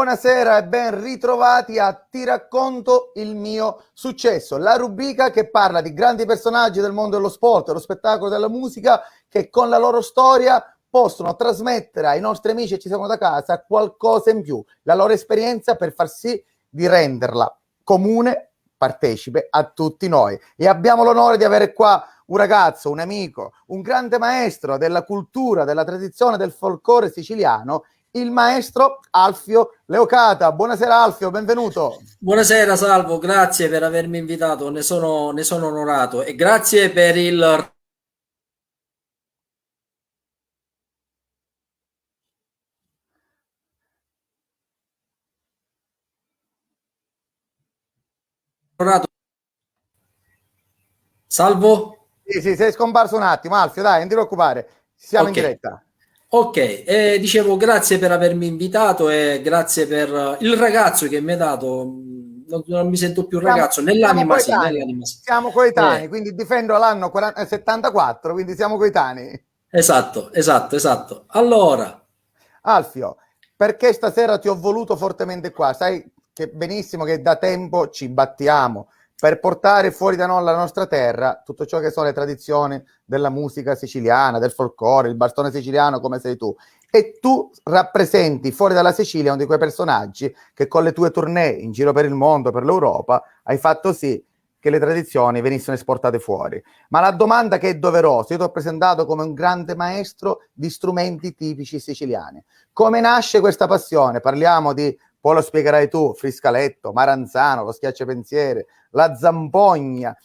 Buonasera e ben ritrovati a Ti racconto il mio successo, la rubrica che parla di grandi personaggi del mondo dello sport, dello spettacolo, della musica, che con la loro storia possono trasmettere ai nostri amici che ci seguono da casa qualcosa in più, la loro esperienza per far sì di renderla comune, partecipe a tutti noi. E abbiamo l'onore di avere qua un ragazzo, un amico, un grande maestro della cultura, della tradizione, del folklore siciliano, il maestro Alfio Leocata. Buonasera Alfio, benvenuto. Buonasera Salvo, grazie per avermi invitato, ne sono onorato e grazie per il onorato. Salvo? Sì, sei scomparso un attimo, Alfio, dai, non ti preoccupare, siamo in Ok, diretta. ok, dicevo grazie per avermi invitato e grazie per il ragazzo che mi ha dato. Non mi sento più ragazzo, nell'anima sì, nell'anima sì. Siamo coetanei, Eh, quindi difendo l'anno 74, quindi siamo coetanei. esatto, esatto, esatto. Allora, Alfio, perché stasera ti ho voluto fortemente qua? Sai che benissimo che da tempo ci battiamo per portare fuori da noi la nostra terra tutto ciò che sono le tradizioni della musica siciliana, del folklore, il bastone siciliano come sei tu. E tu rappresenti fuori dalla Sicilia uno di quei personaggi che con le tue tournée in giro per il mondo, per l'Europa, hai fatto sì che le tradizioni venissero esportate fuori. Ma la domanda che è doverosa, io ti ho presentato come un grande maestro di strumenti tipici siciliani. Come nasce questa passione? Parliamo di, poi lo spiegherai tu, friscaletto, maranzano, lo schiacciapensiere, la zampogna.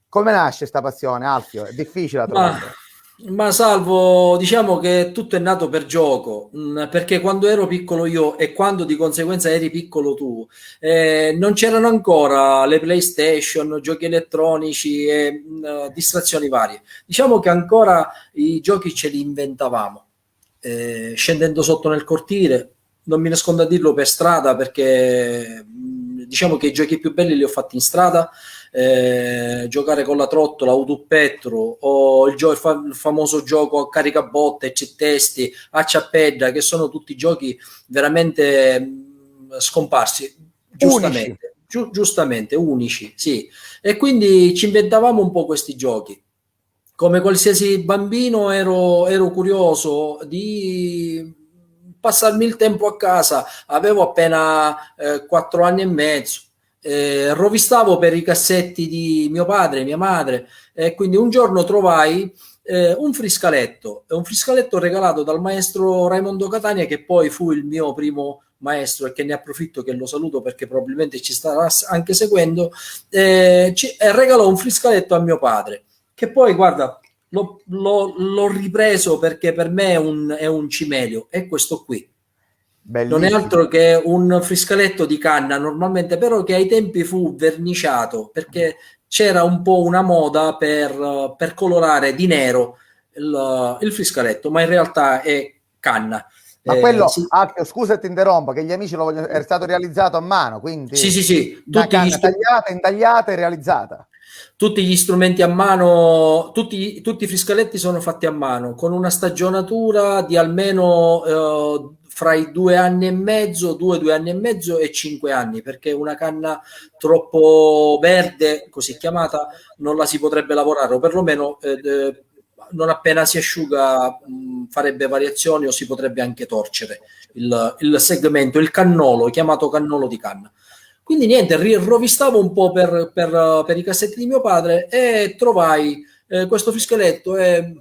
Come nasce questa passione, Alfio? È difficile da Ma, trovare. ma Salvo, diciamo che tutto è nato per gioco, perché quando ero piccolo io e quando di conseguenza eri piccolo tu, non c'erano ancora le PlayStation, giochi elettronici e distrazioni varie. Diciamo che ancora i giochi ce li inventavamo. Scendendo sotto nel cortile, non mi nascondo a dirlo per strada perché diciamo che i giochi più belli li ho fatti in strada, giocare con la trottola, Udupettro o il famoso gioco a caricabotte, c'è testi, a ciappedda, che sono tutti giochi veramente scomparsi, Unici. giustamente, unici, sì. E quindi ci inventavamo un po' questi giochi. Come qualsiasi bambino ero curioso di passarmi il tempo a casa, avevo appena 4 anni e mezzo, rovistavo per i cassetti di mio padre, mia madre, e quindi un giorno trovai un friscaletto regalato dal maestro Raimondo Catania, che poi fu il mio primo maestro e che ne approfitto che lo saluto perché probabilmente ci starà anche seguendo, regalò un friscaletto a mio padre, che poi guarda, l'ho ripreso perché per me è un cimelio, è questo qui. Non è altro Bellissimo. che un friscaletto di canna, normalmente, però che ai tempi fu verniciato perché c'era un po' una moda per colorare di nero il friscaletto, ma in realtà è canna. Ma quello, Sì, Alfio, scusa ti interrompo, che gli amici lo vogliono, è stato realizzato a mano, sì, quindi sì, sì, una canna tagliata, intagliata e realizzata. tutti gli strumenti a mano, tutti i friscaletti sono fatti a mano, con una stagionatura di almeno fra i 2 anni e mezzo, 2 anni e mezzo e 5 anni, perché una canna troppo verde, così chiamata, non la si potrebbe lavorare, o perlomeno non appena si asciuga farebbe variazioni o si potrebbe anche torcere il segmento, il cannolo, chiamato cannolo di canna. Quindi niente, rovistavo un po' per i cassetti di mio padre e trovai questo fischeletto e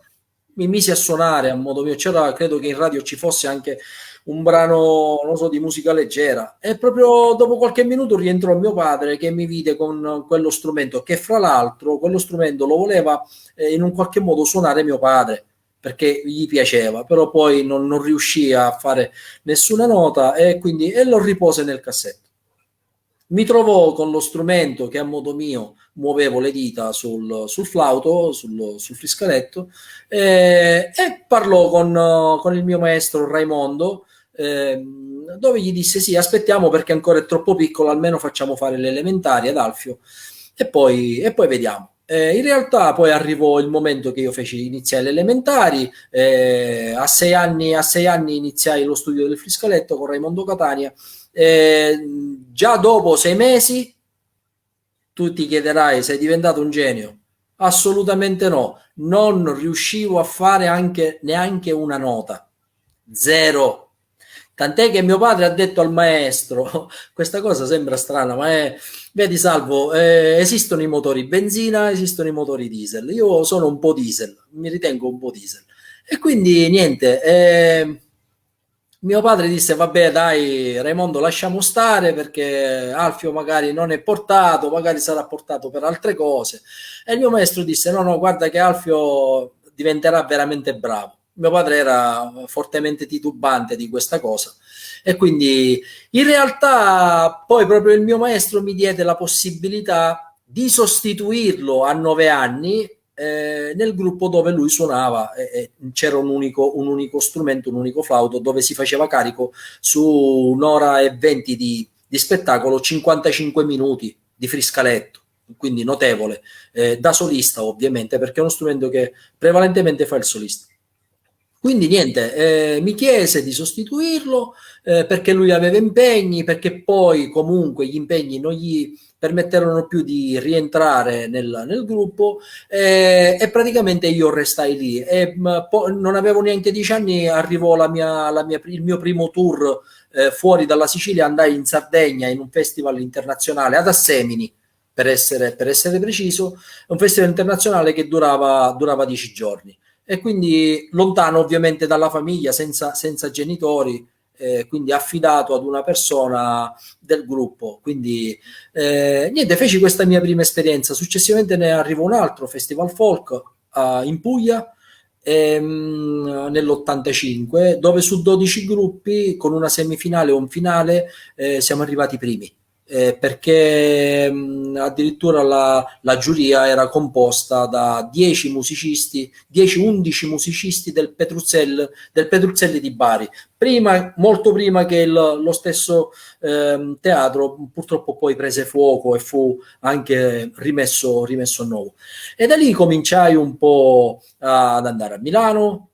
mi misi a suonare a modo mio. C'era, credo che in radio ci fosse anche un brano, non so, di musica leggera. E proprio dopo qualche minuto rientrò mio padre che mi vide con quello strumento, che fra l'altro quello strumento lo voleva in un qualche modo suonare mio padre, perché gli piaceva, però poi non riuscì a fare nessuna nota e lo ripose nel cassetto. Mi trovò con lo strumento che a modo mio muovevo le dita sul flauto, sul friscaletto, e parlò con il mio maestro Raimondo, dove gli disse sì, aspettiamo perché ancora è troppo piccolo, almeno facciamo fare le elementari ad Alfio e poi vediamo. In realtà poi arrivò il momento che io feci iniziare le elementari, a 6 anni iniziai lo studio del friscaletto con Raimondo Catania Già dopo 6 mesi tu ti chiederai: sei diventato un genio? Assolutamente no, non riuscivo a fare neanche una nota, zero. Tant'è che mio padre ha detto al maestro, questa cosa sembra strana, ma vedi Salvo, esistono i motori benzina, esistono i motori diesel, io sono un po' diesel, mi ritengo un po' diesel. E quindi niente, mio padre disse: vabbè dai Raimondo, lasciamo stare, perché Alfio magari non è portato, magari sarà portato per altre cose. E il mio maestro disse: no, no, guarda che Alfio diventerà veramente bravo. Mio padre era fortemente titubante di questa cosa, e quindi in realtà poi proprio il mio maestro mi diede la possibilità di sostituirlo a 9 anni, nel gruppo dove lui suonava. C'era un unico strumento, un unico flauto, dove si faceva carico su un'ora e 20 di spettacolo, 55 minuti di friscaletto, quindi notevole, da solista ovviamente, perché è uno strumento che prevalentemente fa il solista. Quindi niente, mi chiese di sostituirlo, perché lui aveva impegni, perché poi comunque gli impegni non gli permetterono più di rientrare nel gruppo, e praticamente io restai lì. Non avevo neanche 10 anni, arrivò il mio primo tour fuori dalla Sicilia. Andai in Sardegna in un festival internazionale ad Assemini, per essere preciso, un festival internazionale che durava 10 giorni, e quindi lontano ovviamente dalla famiglia, senza genitori, quindi affidato ad una persona del gruppo. Quindi niente, feci questa mia prima esperienza. Successivamente ne arrivò un altro festival folk in Puglia, nell'85, dove su 12 gruppi, con una semifinale e un finale, siamo arrivati primi. Perché addirittura la giuria era composta da 10 musicisti, 10-11 musicisti del Petruzzelli di Bari, molto prima che lo stesso teatro purtroppo poi prese fuoco e fu anche rimesso a nuovo. E da lì cominciai un po' ad andare a Milano.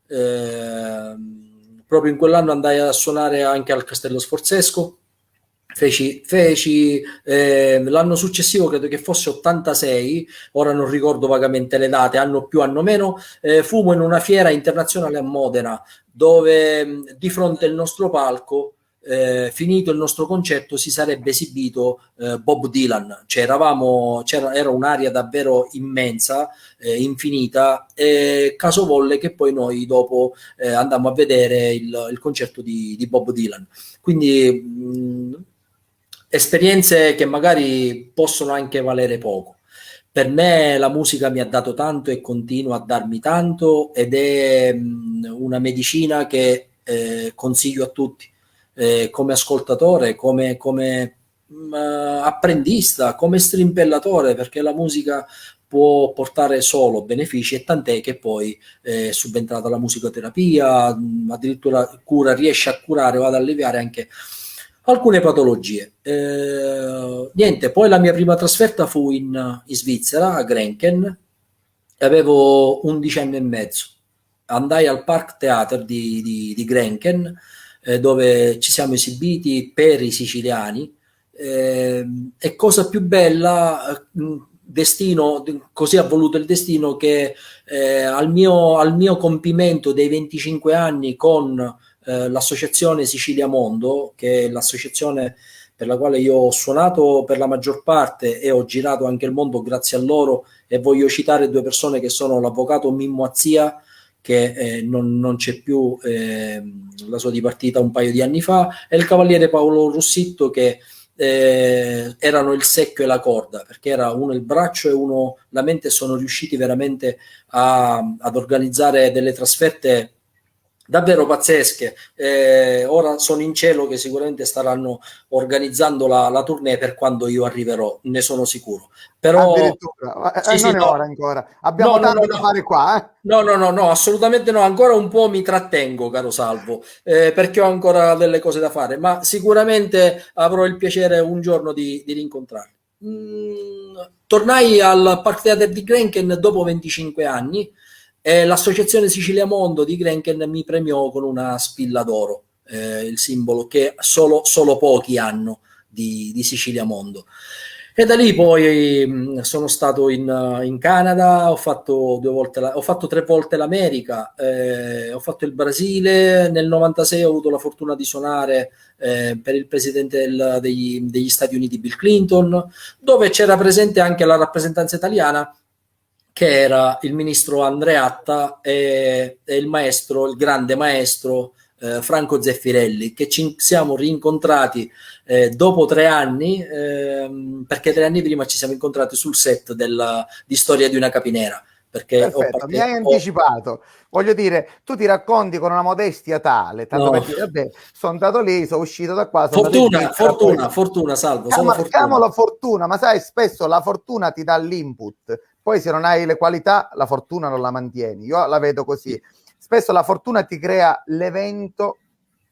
Proprio in quell'anno andai a suonare anche al Castello Sforzesco. Feci l'anno successivo, credo che fosse 86, ora non ricordo vagamente le date, anno più anno meno, fummo in una fiera internazionale a Modena, dove di fronte al nostro palco, finito il nostro concerto, si sarebbe esibito Bob Dylan. Cioè era un'area davvero immensa, infinita, e caso volle che poi noi dopo andammo a vedere il concerto di Bob Dylan. Quindi esperienze che magari possono anche valere poco. Per me la musica mi ha dato tanto e continua a darmi tanto, ed è una medicina che consiglio a tutti, come ascoltatore, come apprendista, come strimpellatore, perché la musica può portare solo benefici, e tant'è che poi è subentrata la musicoterapia, addirittura riesce a curare o ad alleviare anche alcune patologie. Niente, poi la mia prima trasferta fu in Svizzera, a Grenken, e avevo 11 anni e mezzo. Andai al Park Theater di Grenken, dove ci siamo esibiti per i siciliani, e cosa più bella, destino, così ha voluto il destino, che al mio compimento dei 25 anni con l'associazione Sicilia Mondo, che è l'associazione per la quale io ho suonato per la maggior parte e ho girato anche il mondo grazie a loro. E voglio citare due persone, che sono l'avvocato Mimmo Azzia, che non c'è più, la sua dipartita un paio di anni fa, e il cavaliere Paolo Russitto, che erano il secchio e la corda, perché era uno il braccio e uno la mente, e sono riusciti veramente ad organizzare delle trasferte davvero pazzesche. Ora sono in cielo, che sicuramente staranno organizzando la tournée per quando io arriverò, ne sono sicuro. Però addirittura, sì, non è no, ora ancora, abbiamo tanto da fare qua. no, assolutamente no, ancora un po' mi trattengo, caro Salvo, perché ho ancora delle cose da fare, ma sicuramente avrò il piacere un giorno di rincontrarli. Tornai al Park Theater di Grenken dopo 25 anni, e l'associazione Sicilia Mondo di Grenken mi premiò con una spilla d'oro. il simbolo che solo pochi hanno di Sicilia Mondo. E da lì poi sono stato in Canada, ho fatto 3 volte l'America, ho fatto il Brasile, nel 96 ho avuto la fortuna di suonare per il presidente degli Stati Uniti Bill Clinton, dove c'era presente anche la rappresentanza italiana, che era il ministro Andreatta e il grande maestro Franco Zeffirelli, che ci siamo rincontrati dopo 3 anni, perché 3 anni prima ci siamo incontrati sul set di Storia di una capinera. Perché Perfetto, mi hai anticipato. Voglio dire, tu ti racconti con una modestia tale, tanto per dire, vabbè, sono andato lì, sono uscito da qua, sono fortuna, Salvo. Chiamalo fortuna, ma sai, spesso la fortuna ti dà l'input, poi se non hai le qualità, la fortuna non la mantieni. Io la vedo così. Spesso la fortuna ti crea l'evento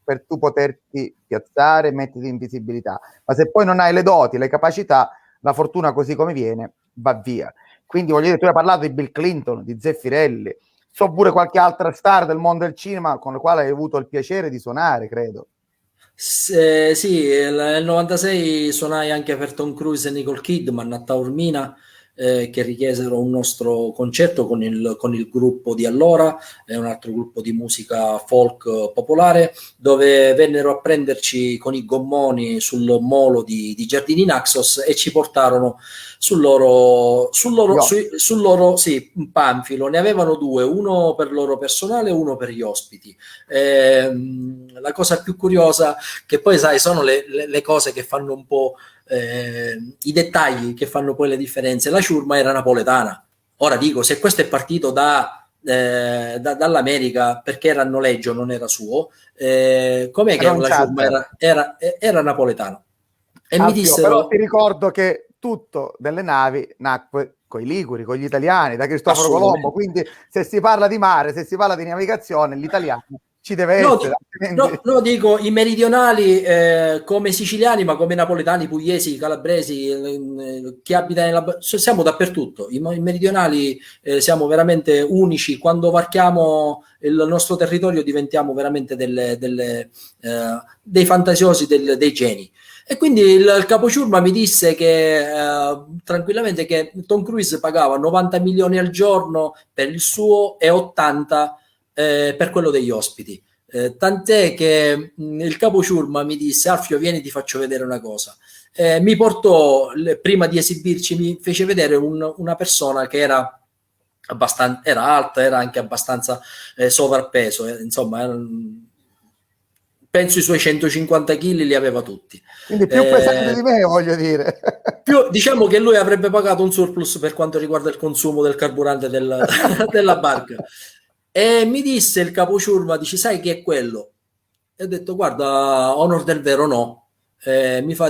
per tu poterti piazzare, metterti in visibilità, ma se poi non hai le doti, le capacità, la fortuna così come viene va via. Quindi voglio dire, tu hai parlato di Bill Clinton, di Zeffirelli, so pure qualche altra star del mondo del cinema con la quale hai avuto il piacere di suonare, credo. Sì, nel 96 suonai anche per Tom Cruise e Nicole Kidman a Taormina, che richiesero un nostro concerto con il gruppo di allora, un altro gruppo di musica folk popolare, dove vennero a prenderci con i gommoni sul molo di Giardini Naxos e ci portarono sul loro sì, un panfilo. Ne avevano 2, uno per loro personale e uno per gli ospiti. La cosa più curiosa, che poi sai, sono le cose che fanno un po' i dettagli che fanno poi le differenze. La ciurma era napoletana. Ora dico, se questo è partito dall'America perché era a noleggio, non era suo, com'è che la ciurma era napoletano? E mi dissero, però ti ricordo che tutto delle navi nacque con i Liguri, con gli italiani, da Cristoforo Colombo, quindi se si parla di mare, se si parla di navigazione, l'italiano ci deve essere. No, dico i meridionali come siciliani, ma come napoletani, pugliesi, calabresi, chi abita siamo dappertutto. I meridionali siamo veramente unici. Quando varchiamo il nostro territorio diventiamo veramente dei fantasiosi, dei geni. E quindi il capociurma mi disse che tranquillamente che Tom Cruise pagava 90 milioni al giorno per il suo e 80 per quello degli ospiti. Tant'è che il capociurma mi disse: Alfio, vieni, ti faccio vedere una cosa. Mi portò, prima di esibirci, mi fece vedere una persona che era alta, era anche abbastanza sovrappeso, insomma, penso i suoi 150 kg li aveva tutti. Quindi più pesante di me, voglio dire. Diciamo che lui avrebbe pagato un surplus per quanto riguarda il consumo del carburante della barca. E mi disse il capociurma, dice: sai chi è quello? E ho detto: guarda, onor del vero no.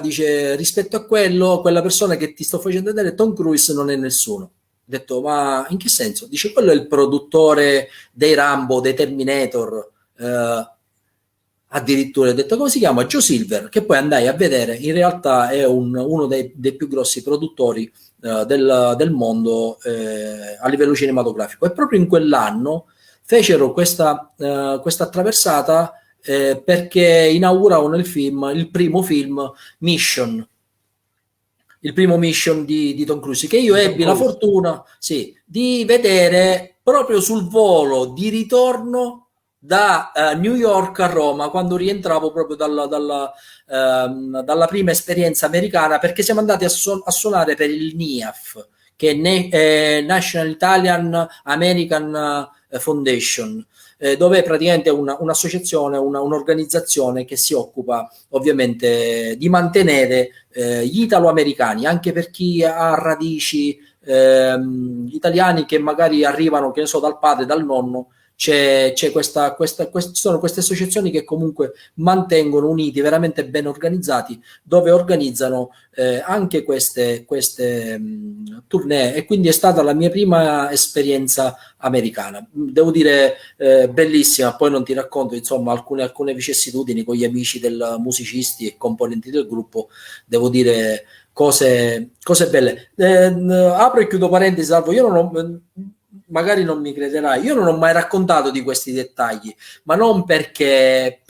Dice, rispetto a quella persona che ti sto facendo vedere, Tom Cruise non è nessuno. Ho detto: ma in che senso? Dice: quello è il produttore dei Rambo, dei Terminator. Addirittura ho detto: come si chiama? Joe Silver, che poi andai a vedere, in realtà è uno dei più grossi produttori del mondo a livello cinematografico. E proprio in quell'anno fecero questa attraversata perché inauguravano il primo film Mission, di Tom Cruise, che io ebbi la fortuna di vedere proprio sul volo di ritorno da New York a Roma, quando rientravo proprio dalla prima esperienza americana, perché siamo andati a suonare per il NIAF, che è National Italian American Foundation, dove è praticamente un'associazione, un'organizzazione che si occupa ovviamente di mantenere gli italoamericani, anche per chi ha radici italiani che magari arrivano, che ne so, dal padre, dal nonno. Ci sono queste associazioni che comunque mantengono uniti, veramente ben organizzati, dove organizzano anche queste tournée, e quindi è stata la mia prima esperienza americana, devo dire bellissima. Poi non ti racconto, insomma, alcune vicissitudini con gli amici musicisti e componenti del gruppo, devo dire cose belle. Apro e chiudo parentesi, Salvo, magari non mi crederai, io non ho mai raccontato di questi dettagli, ma non perché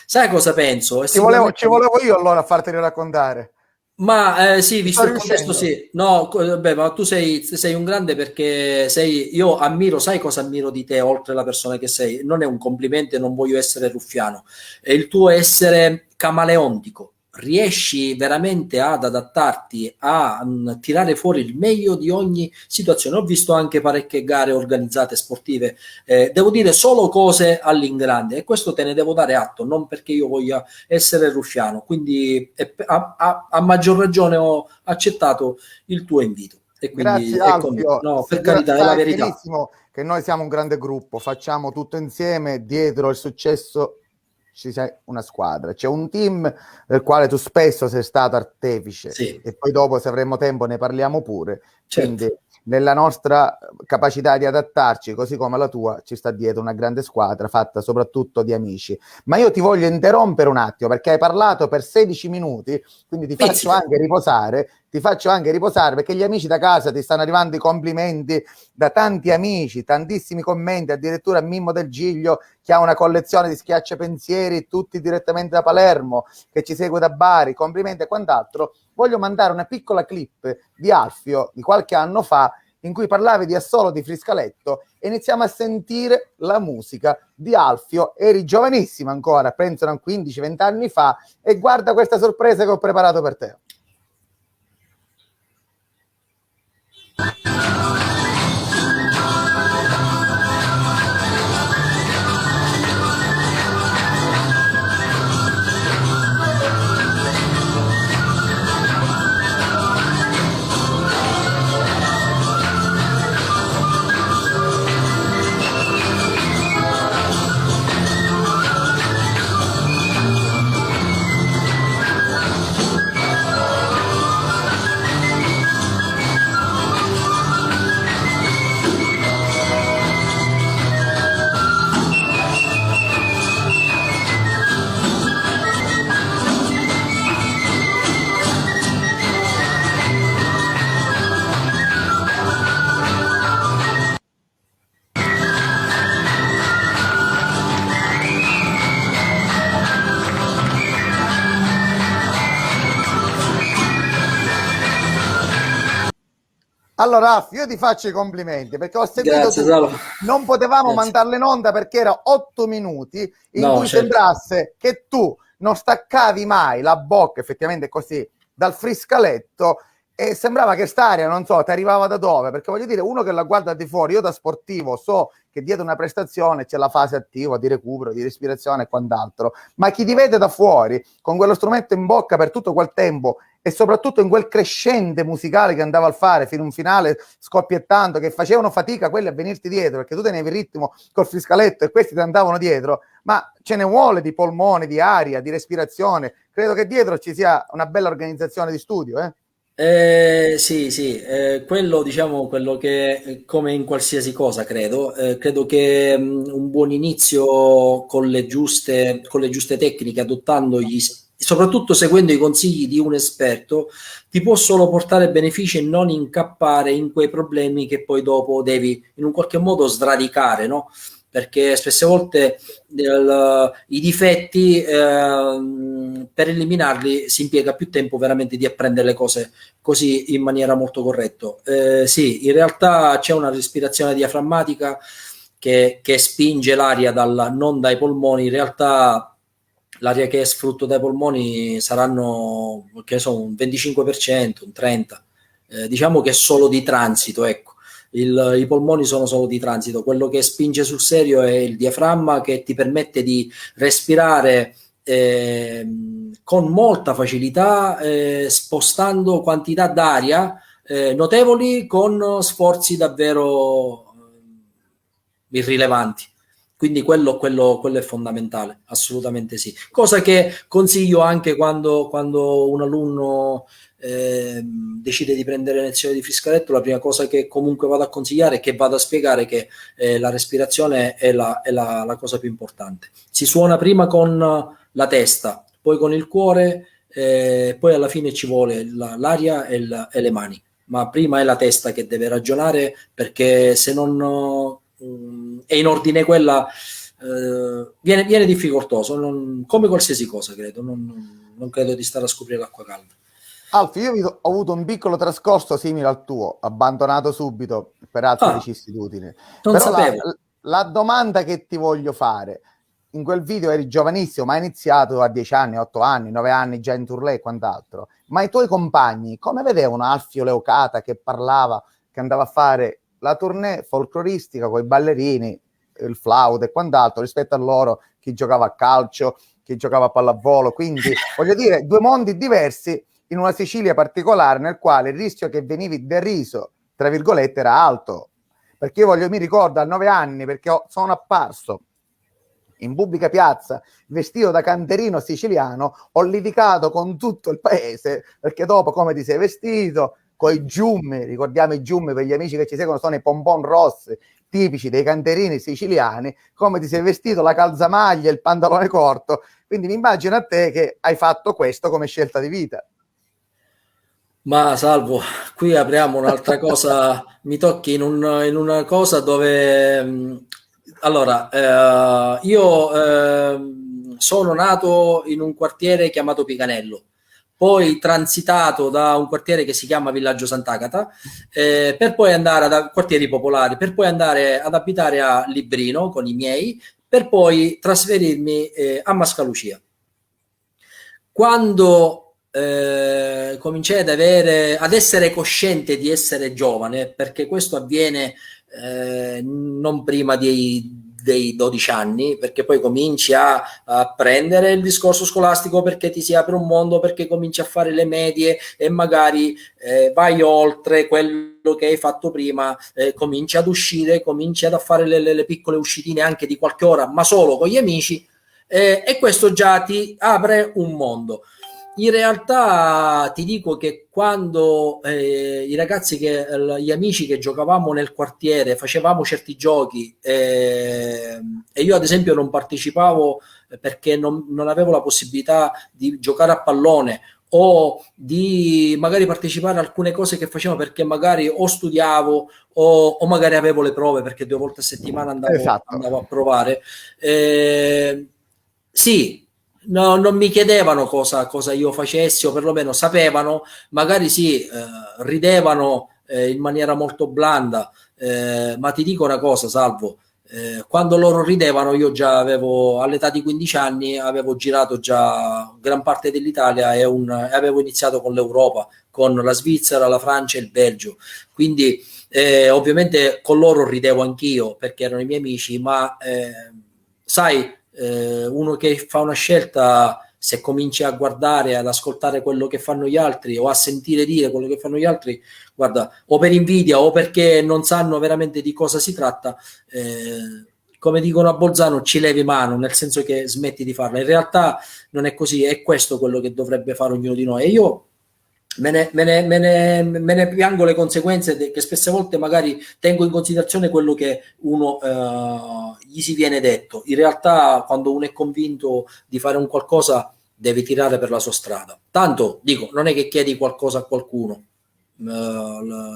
Sai cosa penso? È Ci sicuramente... volevo io allora a farteli raccontare. Ma sì, Ci visto sto il contesto, riuscendo. sì. No, beh, ma tu sei un grande perché io ammiro, sai cosa ammiro di te, oltre alla persona che sei? Non è un complimento e non voglio essere ruffiano, è il tuo essere camaleontico. Riesci veramente ad adattarti, a tirare fuori il meglio di ogni situazione. Ho visto anche parecchie gare organizzate sportive, devo dire solo cose all'ingrande e questo te ne devo dare atto, non perché io voglia essere ruffiano, quindi a maggior ragione ho accettato il tuo invito e quindi Grazie è così. Alfio, No, per carità, è la sai verità. benissimo che noi siamo un grande gruppo, facciamo tutto insieme, dietro il successo ci c'è una squadra, c'è un team del quale tu spesso sei stato artefice Sì, e poi dopo se avremo tempo ne parliamo pure, certo. quindi nella nostra capacità di adattarci, così come la tua, ci sta dietro una grande squadra fatta soprattutto di amici. Ma io ti voglio interrompere un attimo perché hai parlato per 16 minuti, quindi Pizzica. ti faccio anche riposare perché gli amici da casa ti stanno arrivando i complimenti da tanti amici, tantissimi commenti, addirittura Mimmo del Giglio che ha una collezione di schiacciapensieri tutti direttamente da Palermo, che ci segue da Bari, complimenti e quant'altro. Voglio mandare una piccola clip di Alfio di qualche anno fa in cui parlavi di Assolo di Friscaletto e iniziamo a sentire la musica di Alfio. Eri giovanissimo ancora, penso 15-20 anni fa, e guarda questa sorpresa che ho preparato per te. Allora, Alfio, io ti faccio i complimenti perché ho seguito Grazie, Salo. tutto. Non potevamo Grazie. mandarle in onda perché era 8 minuti in No, cui certo. sembrasse che tu non staccavi mai la bocca, effettivamente così, dal friscaletto e sembrava che st'aria, non so, ti arrivava da dove? Perché voglio dire, uno che la guarda di fuori, io da sportivo so che dietro una prestazione c'è la fase attiva di recupero, di respirazione e quant'altro, ma chi ti vede da fuori con quello strumento in bocca per tutto quel tempo e soprattutto in quel crescente musicale che andava a fare fino a un finale scoppiettando, che facevano fatica quelli a venirti dietro perché tu tenevi il ritmo col friscaletto e questi ti andavano dietro, ma ce ne vuole di polmoni, di aria, di respirazione. Credo che dietro ci sia una bella organizzazione di studio, eh? Sì, sì, quello diciamo quello che come in qualsiasi cosa credo che un buon inizio con le giuste tecniche, soprattutto seguendo i consigli di un esperto, ti può solo portare benefici e non incappare in quei problemi che poi dopo devi in un qualche modo sradicare, no? Perché spesse volte i difetti per eliminarli si impiega più tempo veramente di apprendere le cose così in maniera molto corretta. Sì, in realtà c'è una respirazione diaframmatica che spinge l'aria non dai polmoni, in realtà l'aria che è sfrutto dai polmoni saranno, che so, un 25%, un 30%, diciamo che è solo di transito, ecco. I polmoni sono solo di transito, quello che spinge sul serio è il diaframma che ti permette di respirare con molta facilità, spostando quantità d'aria notevoli con sforzi davvero irrilevanti. Quindi quello è fondamentale, assolutamente sì. Cosa che consiglio anche quando un alunno decide di prendere lezioni di friscaletto, la prima cosa che comunque vado a consigliare è che vado a spiegare che la respirazione è la cosa più importante. Si suona prima con la testa, poi con il cuore, poi alla fine ci vuole l'aria e le mani, ma prima è la testa che deve ragionare perché se non è in ordine quella viene difficoltoso, come qualsiasi cosa, credo. Non credo di stare a scoprire l'acqua calda. Alfio, ho avuto un piccolo trascorso simile al tuo, abbandonato subito per altre vicissitudini. Non Però sapevo. la domanda che ti voglio fare, in quel video eri giovanissimo, ma hai iniziato a 10 anni, 8 anni, 9 anni già in tournée e quant'altro, ma i tuoi compagni come vedevano Alfio Leocata che parlava, che andava a fare la tournée folcloristica con i ballerini, il flauto e quant'altro, rispetto a loro chi giocava a calcio, chi giocava a pallavolo, quindi voglio dire, due mondi diversi in una Sicilia particolare nel quale il rischio che venivi deriso, tra virgolette, era alto. Perché io mi ricordo a 9 anni, perché sono apparso in pubblica piazza vestito da canterino siciliano, ho litigato con tutto il paese, perché dopo come ti sei vestito, con i giummi, ricordiamo i giummi per gli amici che ci seguono, sono i pompon rossi, tipici dei canterini siciliani, come ti sei vestito, la calzamaglia, il pantalone corto, quindi mi immagino a te che hai fatto questo come scelta di vita. Ma Salvo, qui apriamo un'altra cosa, mi tocchi in una cosa dove, allora, io sono nato in un quartiere chiamato Picanello, poi transitato da un quartiere che si chiama Villaggio Sant'Agata, per poi andare a quartieri popolari, per poi andare ad abitare a Librino con i miei, per poi trasferirmi a Mascalucia. Quando cominciai ad essere cosciente di essere giovane, perché questo avviene non prima dei 12 anni, perché poi cominci a prendere il discorso scolastico, perché ti si apre un mondo, perché cominci a fare le medie e magari vai oltre quello che hai fatto prima, cominci ad uscire, cominci ad fare le piccole uscitine anche di qualche ora, ma solo con gli amici, e questo già ti apre un mondo. In realtà ti dico che quando i ragazzi, gli amici che giocavamo nel quartiere, facevamo certi giochi, e io ad esempio non partecipavo perché non avevo la possibilità di giocare a pallone o di magari partecipare a alcune cose che facevo perché magari o studiavo o magari avevo le prove perché 2 volte a settimana Esatto. andavo a provare. Sì. No, non mi chiedevano cosa io facessi, o perlomeno sapevano, magari sì, ridevano in maniera molto blanda, ma ti dico una cosa, Salvo, quando loro ridevano io già avevo, all'età di 15 anni, avevo girato già gran parte dell'Italia e avevo iniziato con l'Europa, con la Svizzera, la Francia e il Belgio, quindi ovviamente con loro ridevo anch'io perché erano i miei amici, ma sai, uno che fa una scelta, se cominci a guardare, ad ascoltare quello che fanno gli altri o a sentire dire quello che fanno gli altri, guarda, o per invidia o perché non sanno veramente di cosa si tratta, come dicono a Bolzano, ci levi mano, nel senso che smetti di farla. In realtà non è così, è questo quello che dovrebbe fare ognuno di noi. E io me ne piango le conseguenze, che spesse volte magari tengo in considerazione quello che uno gli si viene detto. In realtà quando uno è convinto di fare un qualcosa deve tirare per la sua strada. Tanto dico, non è che chiedi qualcosa a qualcuno,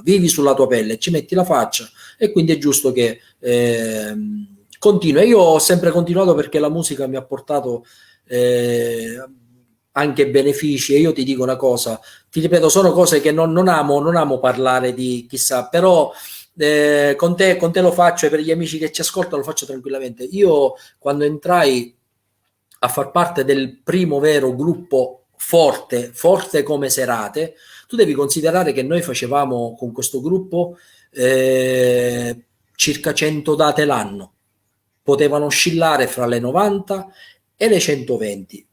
vivi sulla tua pelle, ci metti la faccia, e quindi è giusto che continui. Io ho sempre continuato perché la musica mi ha portato anche benefici, e io ti dico una cosa, ti ripeto, sono cose che non amo parlare di chissà, però con te lo faccio, e per gli amici che ci ascoltano lo faccio tranquillamente. Io quando entrai a far parte del primo vero gruppo forte come Serate, tu devi considerare che noi facevamo con questo gruppo circa 100 date l'anno, potevano oscillare fra le 90 e le 120.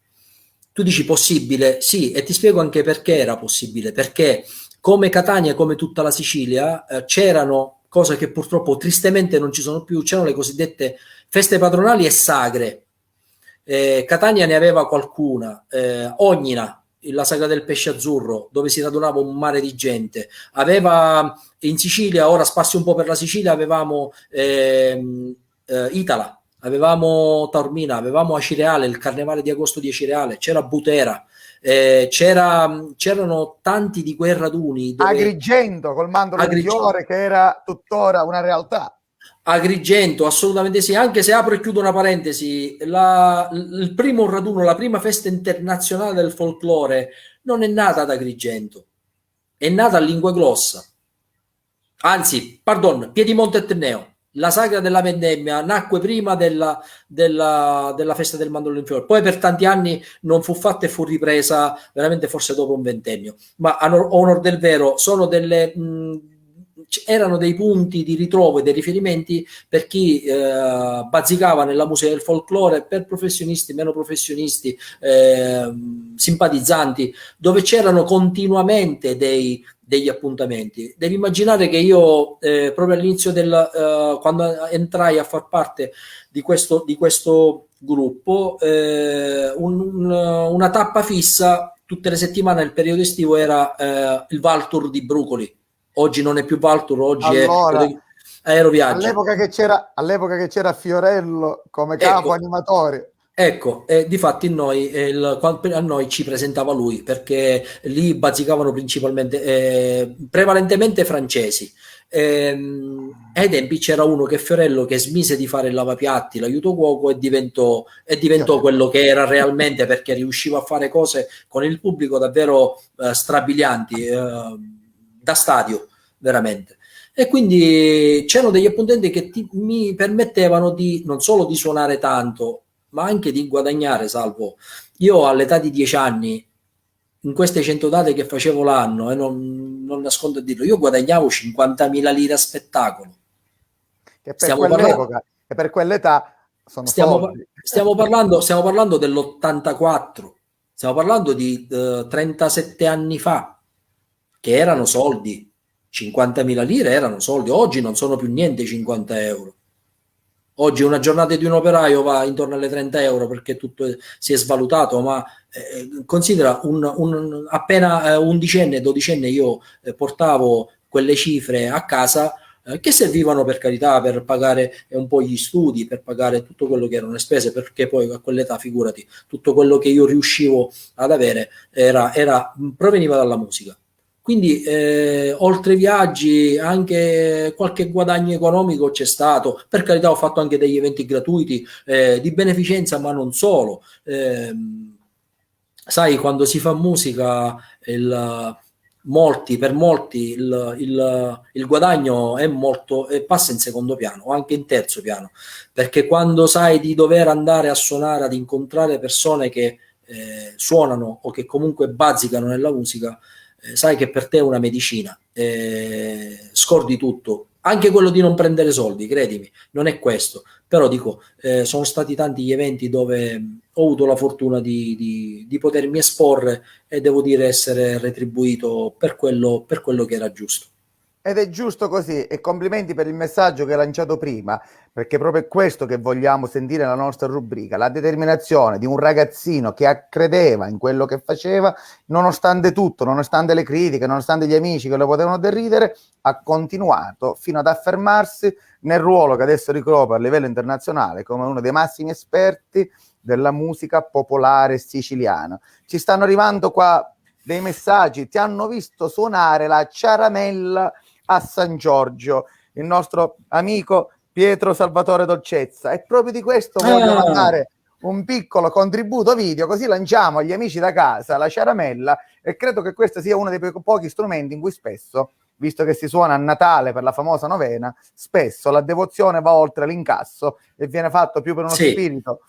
Tu dici possibile? Sì, e ti spiego anche perché era possibile, perché come Catania, come tutta la Sicilia, c'erano cose che purtroppo tristemente non ci sono più, c'erano le cosiddette feste patronali e sagre. Catania ne aveva qualcuna, Ognina, la sagra del pesce azzurro, dove si radunava un mare di gente, aveva in Sicilia, ora spazio un po' per la Sicilia, avevamo Itala, avevamo Taormina, avevamo Acireale, il carnevale di agosto di Acireale, c'era Butera, c'erano tanti di quei raduni dove Agrigento col mandorlo di fiore che era tuttora una realtà. Agrigento, assolutamente sì, anche se apro e chiudo una parentesi, il primo raduno, la prima festa internazionale del folklore non è nata ad Agrigento, è nata a Linguaglossa. Anzi, pardon, Piedimonte Etneo. La sagra della vendemmia nacque prima della festa del mandorlo in fiore, poi per tanti anni non fu fatta e fu ripresa veramente forse dopo un ventennio. Ma a onor del vero, erano dei punti di ritrovo e dei riferimenti per chi bazzicava nella musica del folklore, per professionisti, meno professionisti, simpatizzanti, dove c'erano continuamente degli appuntamenti. Devi immaginare che io proprio all'inizio quando entrai a far parte di questo gruppo, una tappa fissa tutte le settimane nel periodo estivo era il Valtour di Brucoli. Oggi non è più Valtour, oggi è Allora, Aeroviaggi. all'epoca che c'era Fiorello come capo Ecco, animatore. ecco, difatti a noi ci presentava lui perché lì bazzicavano principalmente, prevalentemente francesi. Ai tempi c'era uno che Fiorello che smise di fare il lavapiatti, l'aiuto cuoco e diventò Fiorello. quello che era realmente perché riusciva a fare cose con il pubblico davvero strabilianti, da stadio, veramente. E quindi c'erano degli appuntamenti che mi permettevano di non solo di suonare tanto, ma anche di guadagnare, Salvo. Io all'età di 10 anni, in queste 100 date che facevo l'anno, e non nascondo a dirlo, io guadagnavo 50.000 lire a spettacolo. Che per Stiamo parlando, quell'epoca e per quell'età sono stiamo, soldi. stiamo parlando dell'84, stiamo parlando di 37 anni fa, che erano soldi. 50.000 lire erano soldi, oggi non sono più niente 50 euro. Oggi una giornata di un operaio va intorno alle 30 euro perché tutto si è svalutato, ma considera appena undicenne, dodicenne io portavo quelle cifre a casa che servivano per carità per pagare un po' gli studi, per pagare tutto quello che erano le spese, perché poi a quell'età, figurati, tutto quello che io riuscivo ad avere proveniva dalla musica. Quindi, oltre ai viaggi, anche qualche guadagno economico c'è stato. Per carità, ho fatto anche degli eventi gratuiti, di beneficenza, ma non solo. Sai, quando si fa musica, per molti il guadagno è molto, passa in secondo piano o anche in terzo piano, perché quando sai di dover andare a suonare, ad incontrare persone che suonano o che comunque bazzicano nella musica, sai che per te è una medicina, scordi tutto, anche quello di non prendere soldi, credimi, non è questo, però dico, sono stati tanti gli eventi dove ho avuto la fortuna di potermi esporre e devo dire essere retribuito per quello che era giusto. Ed è giusto così, e complimenti per il messaggio che hai lanciato prima, perché proprio è questo che vogliamo sentire nella nostra rubrica, la determinazione di un ragazzino che credeva in quello che faceva, nonostante tutto, nonostante le critiche, nonostante gli amici che lo potevano deridere, ha continuato fino ad affermarsi nel ruolo che adesso ricopre a livello internazionale come uno dei massimi esperti della musica popolare siciliana. Ci stanno arrivando qua dei messaggi, ti hanno visto suonare la ciaramella a San Giorgio, il nostro amico Pietro Salvatore Dolcezza, e proprio di questo voglio Ah, mandare un piccolo contributo video, così lanciamo agli amici da casa la ciaramella, e credo che questo sia uno dei pochi strumenti in cui spesso, visto che si suona a Natale per la famosa novena, spesso la devozione va oltre l'incasso e viene fatto più per uno sì. spirito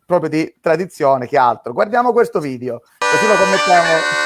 proprio di tradizione che altro. Guardiamo questo video, così lo commettiamo.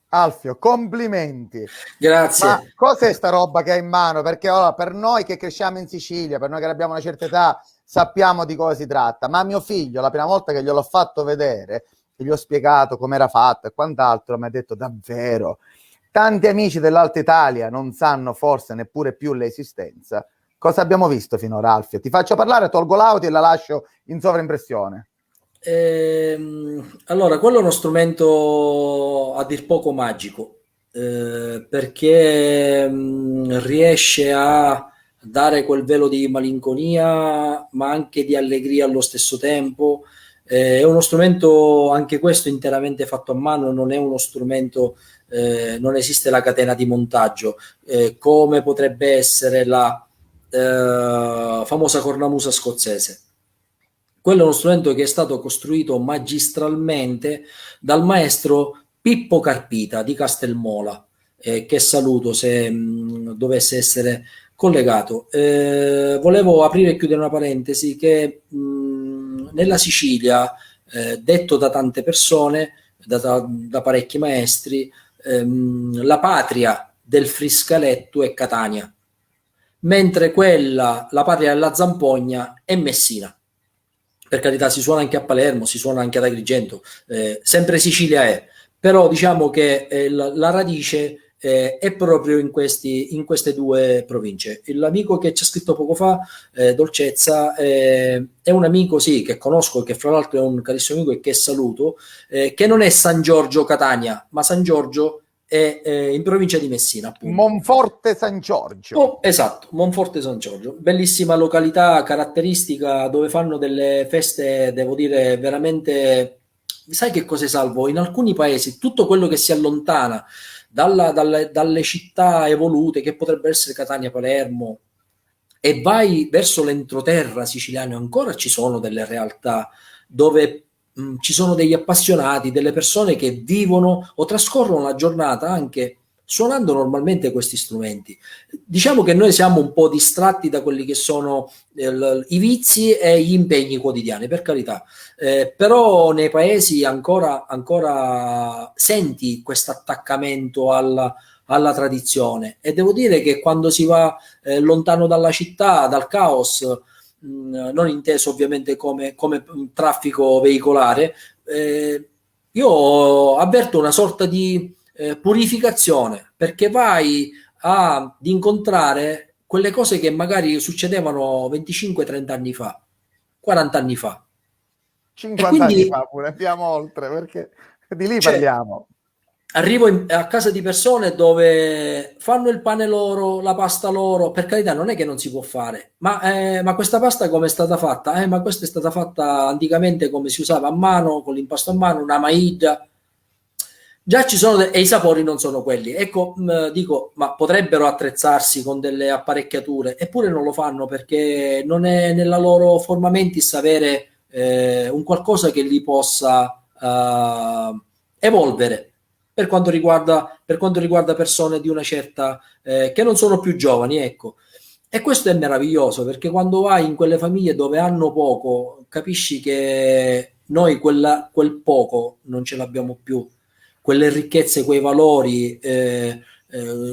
Alfio, complimenti. Ma Grazie. cos'è sta roba che hai in mano? Perché ora, per noi che cresciamo in Sicilia, per noi che abbiamo una certa età, sappiamo di cosa si tratta, ma mio figlio, la prima volta che gliel'ho fatto vedere, e gli ho spiegato com'era fatto e quant'altro, mi ha detto davvero, tanti amici dell'Alta Italia non sanno forse neppure più l'esistenza. Cosa abbiamo visto finora, Alfio? Ti faccio parlare, tolgo l'audio e la lascio in sovraimpressione. Allora, quello è uno strumento a dir poco magico, perché riesce a dare quel velo di malinconia, ma anche di allegria allo stesso tempo. È uno strumento, anche questo, interamente fatto a mano, non è uno strumento, non esiste la catena di montaggio, come potrebbe essere la famosa cornamusa scozzese. Quello è uno strumento che è stato costruito magistralmente dal maestro Pippo Carpita di Castelmola, che saluto se dovesse essere collegato. Volevo aprire e chiudere una parentesi che nella Sicilia, detto da tante persone, da parecchi maestri, la patria del friscaletto è Catania, mentre la patria della zampogna è Messina. Per carità, si suona anche a Palermo, si suona anche ad Agrigento, sempre Sicilia è, però diciamo che la radice è proprio in queste due province. L'amico che ci ha scritto poco fa, Dolcezza, è un amico, sì, che conosco, che fra l'altro è un carissimo amico e che saluto, che non è San Giorgio Catania, ma San Giorgio è in provincia di Messina, appunto. Monforte San Giorgio. Oh, esatto, Monforte San Giorgio, bellissima località caratteristica dove fanno delle feste, devo dire, veramente. Sai che cosa è salvo? In alcuni paesi tutto quello che si allontana dalle città evolute, che potrebbero essere Catania, Palermo, e vai verso l'entroterra siciliano, ancora ci sono delle realtà dove ci sono degli appassionati, delle persone che vivono o trascorrono la giornata anche suonando normalmente questi strumenti. Diciamo che noi siamo un po' distratti da quelli che sono i vizi e gli impegni quotidiani, per carità, però nei paesi ancora senti questo attaccamento alla tradizione, e devo dire che quando si va lontano dalla città, dal caos, non inteso ovviamente come traffico veicolare, io avverto una sorta di purificazione, perché vai ad incontrare quelle cose che magari succedevano 25-30 anni fa, 40 anni fa. E 50 anni quindi, fa pure, andiamo oltre, perché di lì cioè, parliamo. arrivo a casa di persone dove fanno il pane loro, la pasta loro, per carità non è che non si può fare, ma questa pasta come è stata fatta? Ma questa è stata fatta anticamente come si usava a mano, con l'impasto a mano, una maida. Già ci sono e i sapori non sono quelli. Ecco, dico, ma potrebbero attrezzarsi con delle apparecchiature, eppure non lo fanno perché non è nella loro forma mentis avere un qualcosa che li possa evolvere per quanto riguarda persone di una certa che non sono più giovani, ecco. E questo è meraviglioso perché quando vai in quelle famiglie dove hanno poco, capisci che noi quel poco non ce l'abbiamo più, quelle ricchezze, quei valori,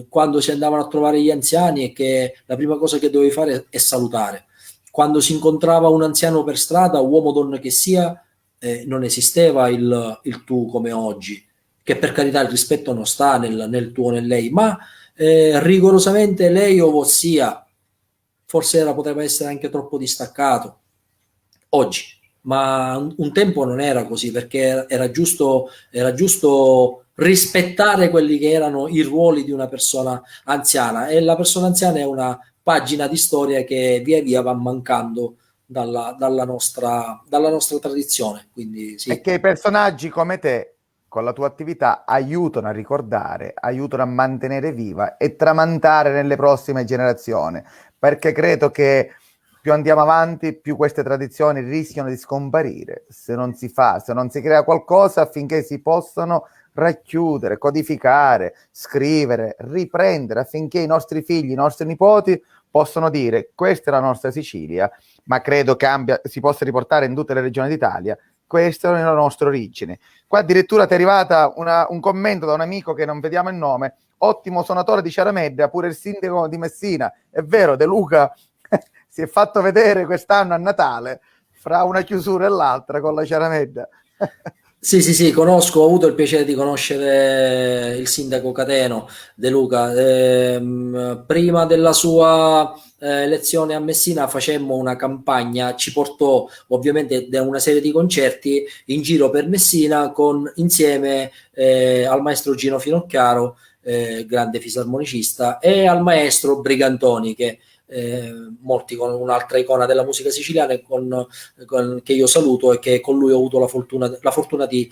quando si andavano a trovare gli anziani, e che la prima cosa che dovevi fare è salutare. Quando si incontrava un anziano per strada, uomo o donna che sia, non esisteva il tu come oggi, che per carità il rispetto non sta nel tuo o nel lei, ma rigorosamente lei o vossia, forse poteva essere anche troppo distaccato oggi, ma un tempo non era così, perché era giusto rispettare quelli che erano i ruoli di una persona anziana, e la persona anziana è una pagina di storia che via via va mancando dalla nostra tradizione, quindi E sì. che i personaggi come te, con la tua attività, aiutano a ricordare, aiutano a mantenere viva e tramandare nelle prossime generazioni, perché credo che più andiamo avanti, più queste tradizioni rischiano di scomparire se non si fa, se non si crea qualcosa affinché si possano racchiudere, codificare, scrivere, riprendere, affinché i nostri figli, i nostri nipoti possano dire questa è la nostra Sicilia, ma credo che si possa riportare in tutte le regioni d'Italia. Queste sono le nostre origini. Qua addirittura ti è arrivata un commento da un amico che non vediamo il nome. Ottimo suonatore di Ciaramedda, pure il sindaco di Messina. È vero, De Luca si è fatto vedere quest'anno a Natale, fra una chiusura e l'altra con la Ciaramedda. Sì, sì, sì, conosco, ho avuto il piacere di conoscere il sindaco Cateno De Luca. Prima della sua elezione a Messina facemmo una campagna, ci portò ovviamente da una serie di concerti in giro per Messina insieme al maestro Gino Finocchiaro, grande fisarmonicista, e al maestro Brigantoni, che molti con un'altra icona della musica siciliana che io saluto, e che con lui ho avuto la fortuna di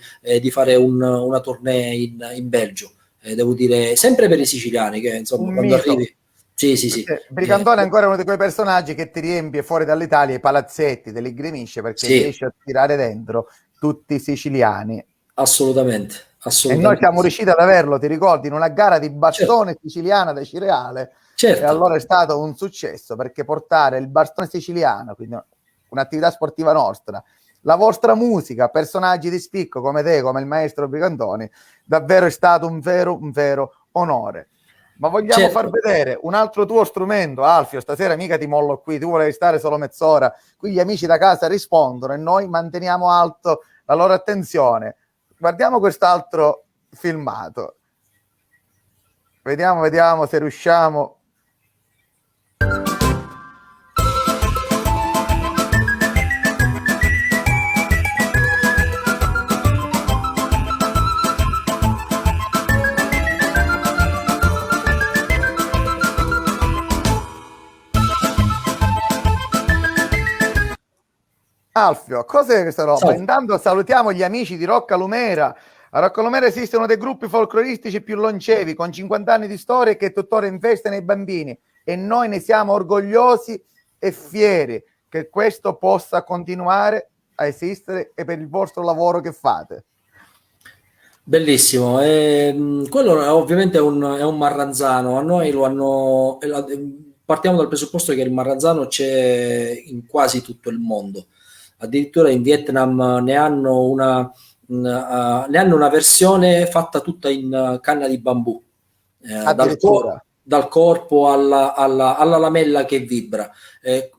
fare una tournée in Belgio. Devo dire, sempre per i siciliani, che insomma, Un quando mito. arrivi. Sì, sì, sì. Perché Brigantone è ancora uno di quei personaggi che ti riempie fuori dall'Italia i palazzetti, te li grimisce perché Sì, riesce a tirare dentro tutti i siciliani. assolutamente, E noi assolutamente siamo sì. riusciti ad averlo, ti ricordi, in una gara di Certo, bastone siciliana da Cireale. E certo, allora è stato un successo, perché portare il bastone siciliano, quindi un'attività sportiva nostra, la vostra musica, personaggi di spicco come te, come il maestro Brigantoni, davvero è stato un vero onore. Ma vogliamo far certo. vedere un altro tuo strumento, Alfio? Stasera mica ti mollo qui, tu volevi stare solo mezz'ora. Qui gli amici da casa rispondono e noi manteniamo alto la loro attenzione. Guardiamo quest'altro filmato. Vediamo se riusciamo. Alfio, cos'è questa roba? Salve. Intanto salutiamo gli amici di Rocca Lumera. A Rocca Lumera esiste uno dei gruppi folcloristici più longevi, con 50 anni di storia, che tuttora investe nei bambini, e noi ne siamo orgogliosi e fieri che questo possa continuare a esistere, e per il vostro lavoro che fate. Bellissimo. Quello ovviamente è un marranzano. A noi lo hanno. Partiamo dal presupposto che il marranzano c'è in quasi tutto il mondo. Addirittura in Vietnam ne hanno una versione fatta tutta in canna di bambù, Addirittura. dal corpo alla lamella che vibra.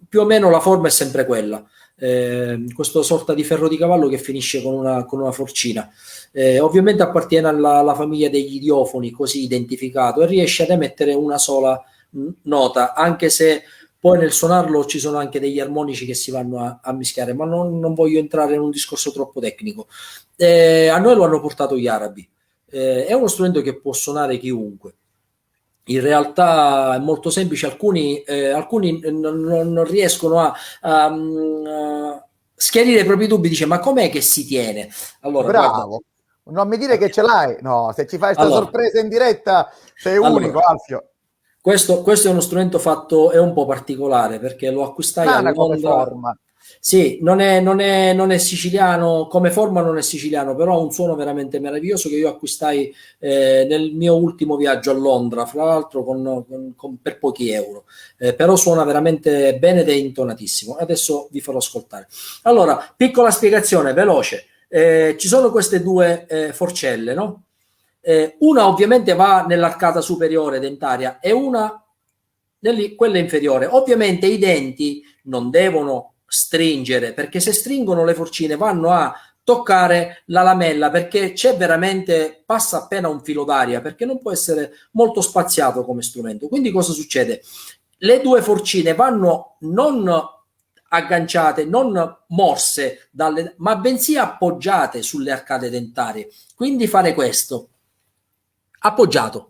Più o meno la forma è sempre quella. Questo sorta di ferro di cavallo che finisce con una forcina. Ovviamente appartiene alla famiglia degli idiofoni, così identificato, e riesce ad emettere una sola nota, anche se poi nel suonarlo ci sono anche degli armonici che si vanno a mischiare, ma non voglio entrare in un discorso troppo tecnico. A noi lo hanno portato gli arabi. È uno strumento che può suonare chiunque. In realtà è molto semplice, alcuni non riescono a schiarire i propri dubbi, dice: ma com'è che si tiene? Allora, guarda, Bravo. Non mi dire che ce l'hai. No, se ci fai questa allora, sorpresa in diretta sei unico, allora, Alfio. questo è uno strumento fatto, è un po' particolare perché lo acquistai a Strana come Londra. forma. Sì, non è siciliano, come forma non è siciliano, però ha un suono veramente meraviglioso che io acquistai nel mio ultimo viaggio a Londra, fra l'altro per pochi euro. Però suona veramente bene ed è intonatissimo. Adesso vi farò ascoltare. Allora, piccola spiegazione veloce. Ci sono queste due forcelle, no? Una ovviamente va nell'arcata superiore dentaria e una quella inferiore. Ovviamente i denti non devono stringere, perché se stringono le forcine vanno a toccare la lamella, perché passa appena un filo d'aria, perché non può essere molto spaziato come strumento. Quindi cosa succede? Le due forcine vanno non agganciate, non morse ma bensì appoggiate sulle arcate dentarie. Quindi fare questo, appoggiato.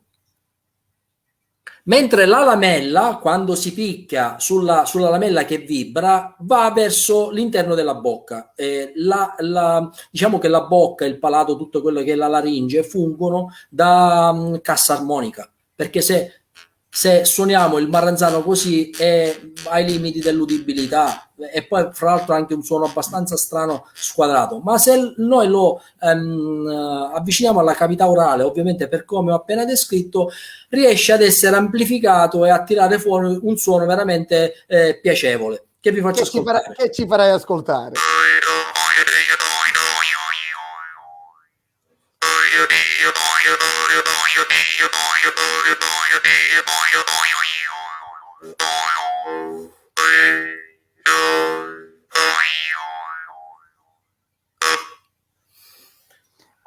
Mentre la lamella, quando si picchia sulla lamella che vibra, va verso l'interno della bocca. Diciamo che la bocca, il palato, tutto quello che è la laringe, fungono da cassa armonica. Perché se suoniamo il marranzano così è ai limiti dell'udibilità, e poi fra l'altro anche un suono abbastanza strano, squadrato. Ma se noi lo avviciniamo alla cavità orale, ovviamente per come ho appena descritto, riesce ad essere amplificato e a tirare fuori un suono veramente piacevole, che vi faccio ascoltare. Che ci farai ascoltare?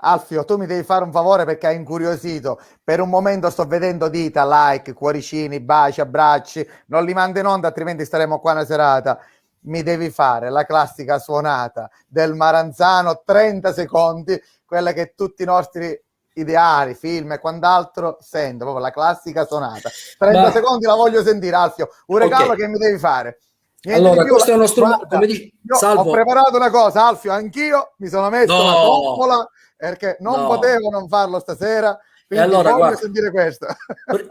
Alfio, tu mi devi fare un favore perché hai incuriosito. Per un momento sto vedendo dita, like, cuoricini, baci, abbracci. Non li mando in onda, altrimenti staremo qua una serata. Mi devi fare la classica suonata del Maranzano, 30 secondi, quella che tutti i nostri ideali, film e quant'altro sentono, proprio la classica suonata. 30 Ma secondi la voglio sentire, Alfio. Un regalo ok, che mi devi fare. Niente di allora più. questo è uno strumento, come Guarda, dici, io ho Salvo, preparato una cosa, Alfio, anch'io mi sono messo la no, coppola perché non no. potevo non farlo stasera, E quindi allora, voglio guarda, sentire questo.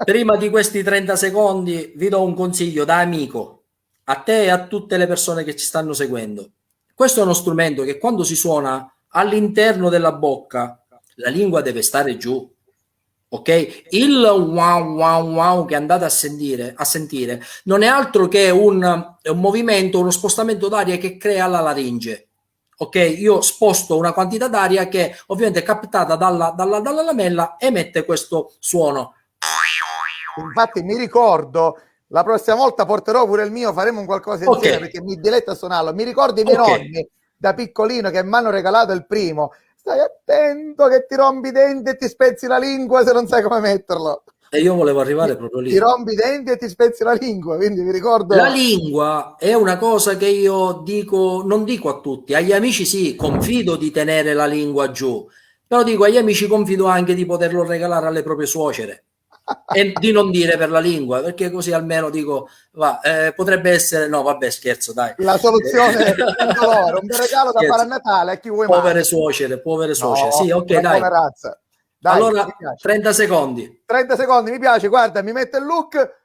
prima di questi 30 secondi vi do un consiglio da amico a te e a tutte le persone che ci stanno seguendo. Questo è uno strumento che quando si suona all'interno della bocca, la lingua deve stare giù. Ok? Il wow wow wow che andate a sentire non è altro che un movimento, uno spostamento d'aria che crea la laringe. Ok? Io sposto una quantità d'aria che ovviamente è captata dalla lamella emette questo suono. Infatti mi ricordo, la prossima volta porterò pure il mio, faremo un qualcosa Ok, insieme perché mi diletto a suonarlo. Mi ricordo i miei ok. nonni da piccolino che mi hanno regalato il primo. Stai attento che ti rompi i denti e ti spezzi la lingua se non sai come metterlo. E io volevo arrivare Ti, proprio ti lì. rompi i denti e ti spezzi la lingua, quindi mi La ricordo. lingua è una cosa che io dico, non dico a tutti, agli amici sì, confido di tenere la lingua giù, però dico agli amici confido anche di poterlo regalare alle proprie suocere e di non dire per la lingua, perché così almeno dico, va, potrebbe essere, no, vabbè, scherzo, dai. La soluzione indolore, un bel regalo da fare a Scherzo. Natale a chi vuoi male. Povere suocere. Sì, No, ok, una dai. buona razza. Dai, mi Allora, piace. 30 secondi. 30 secondi, mi piace, guarda, mi mette il look.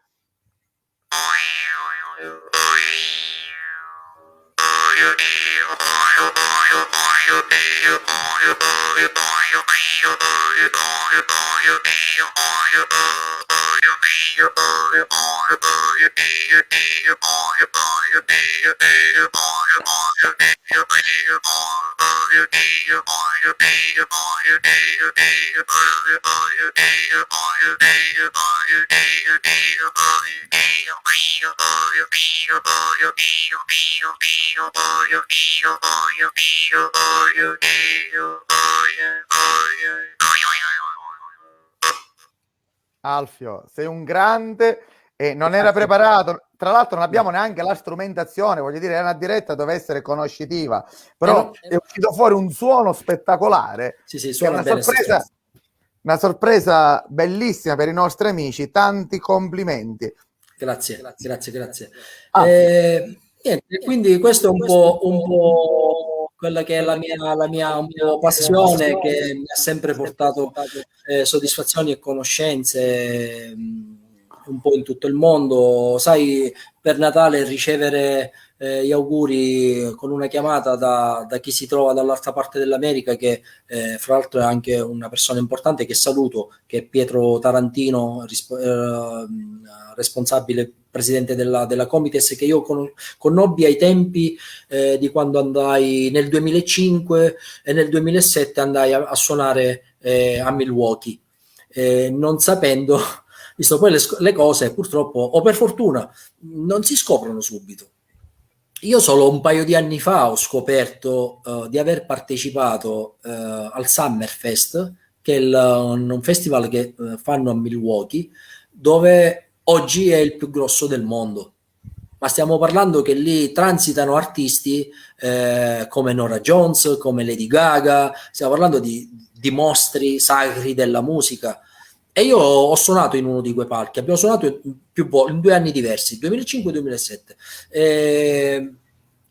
Alfio, sei un grande e non era Grazie. preparato. Tra l'altro non abbiamo No. neanche la strumentazione, voglio dire, è una diretta, deve essere conoscitiva, E però no- è uscito fuori un suono spettacolare sì, sì, che è suona bene sto strumento. una sorpresa bellissima per i nostri amici. Tanti complimenti. Grazie, grazie, grazie. Alfio, Niente, quindi questo è un po' quella che è la mia un po' passione che mi ha sempre portato soddisfazioni e conoscenze un po' in tutto il mondo. Sai, per Natale ricevere gli auguri con una chiamata da chi si trova dall'altra parte dell'America, che fra l'altro è anche una persona importante che saluto, che è Pietro Tarantino, responsabile presidente della Comites, che io conobbi ai tempi di quando andai nel 2005 e nel 2007 andai a suonare a Milwaukee, non sapendo, visto poi le cose purtroppo, o per fortuna, non si scoprono subito. Io solo un paio di anni fa ho scoperto di aver partecipato al Summerfest, che è un festival che fanno a Milwaukee, dove oggi è il più grosso del mondo. Ma stiamo parlando che lì transitano artisti come Nora Jones, come Lady Gaga, stiamo parlando di mostri sacri della musica. E io ho suonato in uno di quei palchi, abbiamo suonato più volte, in 2 anni diversi, 2005 e 2007.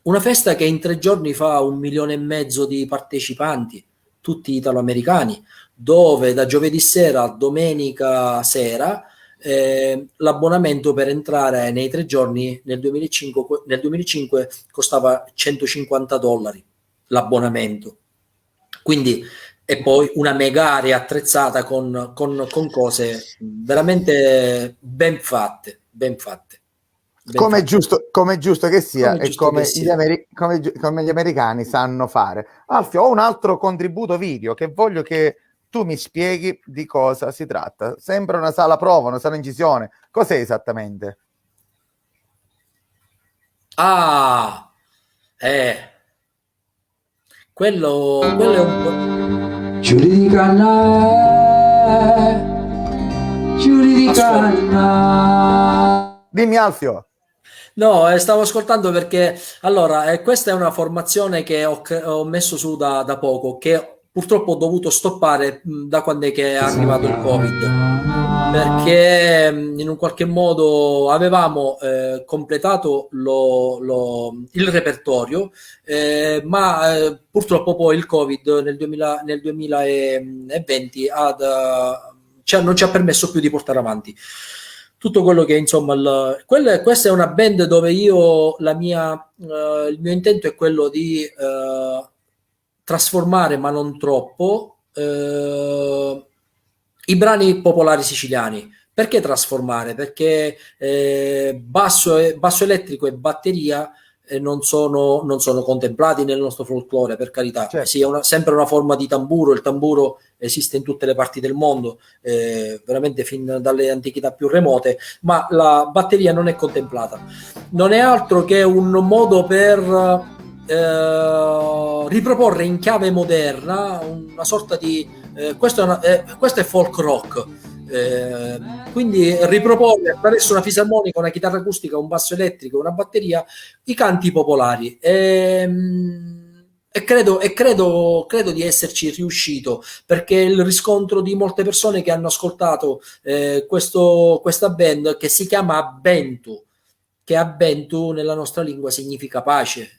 Una festa che in 3 giorni fa 1,5 milioni di partecipanti, tutti italoamericani, dove da giovedì sera a domenica sera l'abbonamento per entrare nei 3 giorni nel 2005 costava $150 l'abbonamento. Quindi, e poi una mega area attrezzata con cose veramente ben fatte, ben fatte, ben fatte, come è giusto che sia come è e giusto che come sia. come gli americani sanno fare. Alfio, ho un altro contributo video che voglio che tu mi spieghi di cosa si tratta. Sembra una sala prova, una sala incisione. Cos'è esattamente? Ah, quello è un po'. Giuri di canna. Dimmi Alfio. No, stavo ascoltando perché allora questa è una formazione che ho messo su da poco, che purtroppo ho dovuto stoppare da quando è che è arrivato il Covid, perché in un qualche modo avevamo completato il repertorio, ma purtroppo poi il Covid nel 2020 non ci ha permesso più di portare avanti tutto quello che insomma questa è una band dove il mio intento è quello di trasformare, ma non troppo, i brani popolari siciliani. Perché trasformare? Perché basso elettrico e batteria non sono contemplati nel nostro folklore, per carità. Certo. Sì, è sempre una forma di tamburo. Il tamburo esiste in tutte le parti del mondo, veramente fin dalle antichità più remote, ma la batteria non è contemplata. Non è altro che un modo per riproporre in chiave moderna una sorta di questo è folk rock. Quindi riproporre attraverso una fisarmonica, una chitarra acustica, un basso elettrico, una batteria, i canti popolari. E credo di esserci riuscito, perché il riscontro di molte persone che hanno ascoltato questa band, che si chiama Bentu, che Abentu nella nostra lingua significa pace.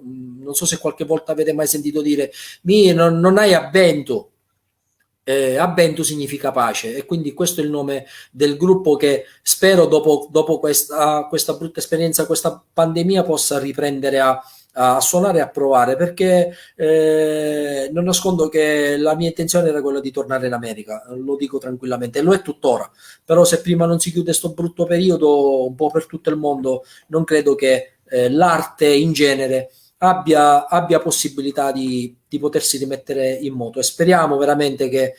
Non so se qualche volta avete mai sentito dire non hai Abentu. Abentu significa pace, e quindi questo è il nome del gruppo, che spero dopo questa brutta esperienza, questa pandemia, possa riprendere a suonare e a provare, perché non nascondo che la mia intenzione era quella di tornare in America, lo dico tranquillamente, e lo è tuttora. Però se prima non si chiude questo brutto periodo un po' per tutto il mondo, non credo che l'arte in genere abbia possibilità di potersi rimettere in moto, e speriamo veramente che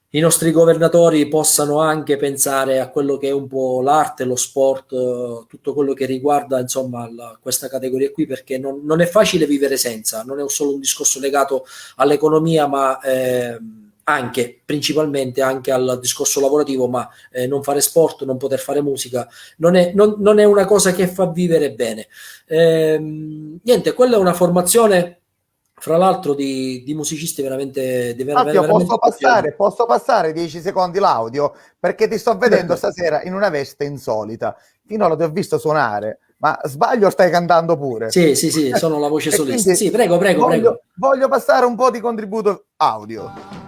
i nostri governatori possano anche pensare a quello che è un po' l'arte, lo sport, tutto quello che riguarda insomma questa categoria qui, perché non è facile vivere senza, non è solo un discorso legato all'economia, ma anche, principalmente anche al discorso lavorativo, ma non fare sport, non poter fare musica, non è una cosa che fa vivere bene. Niente, quella è una formazione, fra l'altro, di musicisti veramente Alfio, veramente posso passare 10 secondi l'audio? Perché ti sto vedendo stasera in una veste insolita. Finora ti ho visto suonare, ma sbaglio, stai cantando pure? Sì, sono la voce solista. Sì, prego. Voglio passare un po' di contributo audio.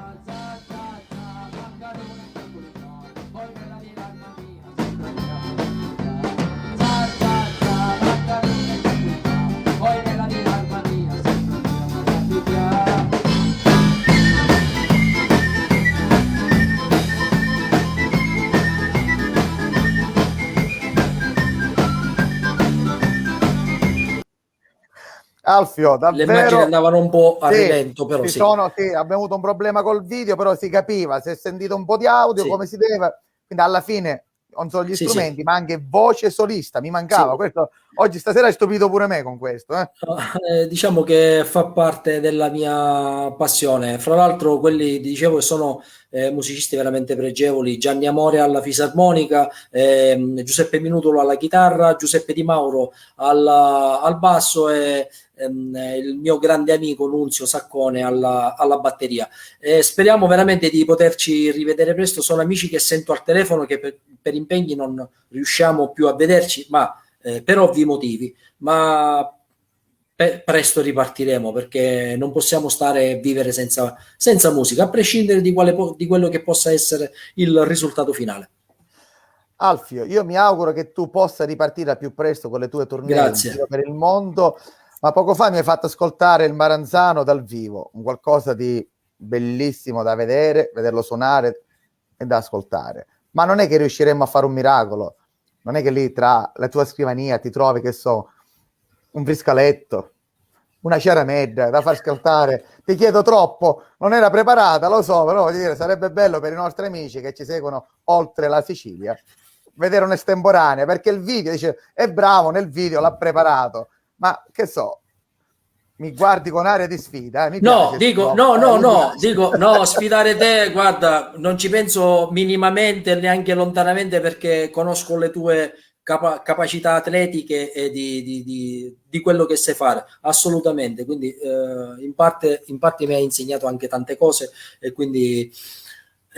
Alfio, davvero. Le immagini andavano un po' a rilento, però sì. Abbiamo avuto un problema col video, però si capiva, si è sentito un po' di audio come si deve, quindi alla fine non solo gli strumenti, ma anche voce solista, mi mancava. Questo oggi stasera hai stupito pure me con questo. Diciamo che fa parte della mia passione. Fra l'altro quelli, dicevo, che sono musicisti veramente pregevoli: Gianni Amore alla fisarmonica, Giuseppe Minutolo alla chitarra, Giuseppe Di Mauro al basso e il mio grande amico Nunzio Saccone alla batteria. Speriamo veramente di poterci rivedere presto. Sono amici che sento al telefono, che per impegni non riusciamo più a vederci, ma per ovvi motivi, ma presto ripartiremo, perché non possiamo stare e vivere senza musica, a prescindere di quello che possa essere il risultato finale. Alfio, io mi auguro che tu possa ripartire al più presto con le tue tournée in giro per il mondo, ma poco fa mi hai fatto ascoltare il Maranzano dal vivo, un qualcosa di bellissimo da vederlo suonare e da ascoltare. Ma non è che riusciremo a fare un miracolo, non è che lì tra la tua scrivania ti trovi, che so, un friscaletto, una ciaramedda da far ascoltare. Ti chiedo troppo, non era preparata, lo so, però voglio dire, sarebbe bello per i nostri amici che ci seguono oltre la Sicilia vedere un'estemporanea, perché il video dice è bravo, nel video l'ha preparato, ma che so, Mi guardi con aria di sfida, mi No, piace. dico, Mi piace. dico, no, sfidare te, guarda, non ci penso minimamente, neanche lontanamente, perché conosco le tue capacità atletiche e di quello che sai fare, assolutamente. Quindi, in parte mi hai insegnato anche tante cose, e quindi,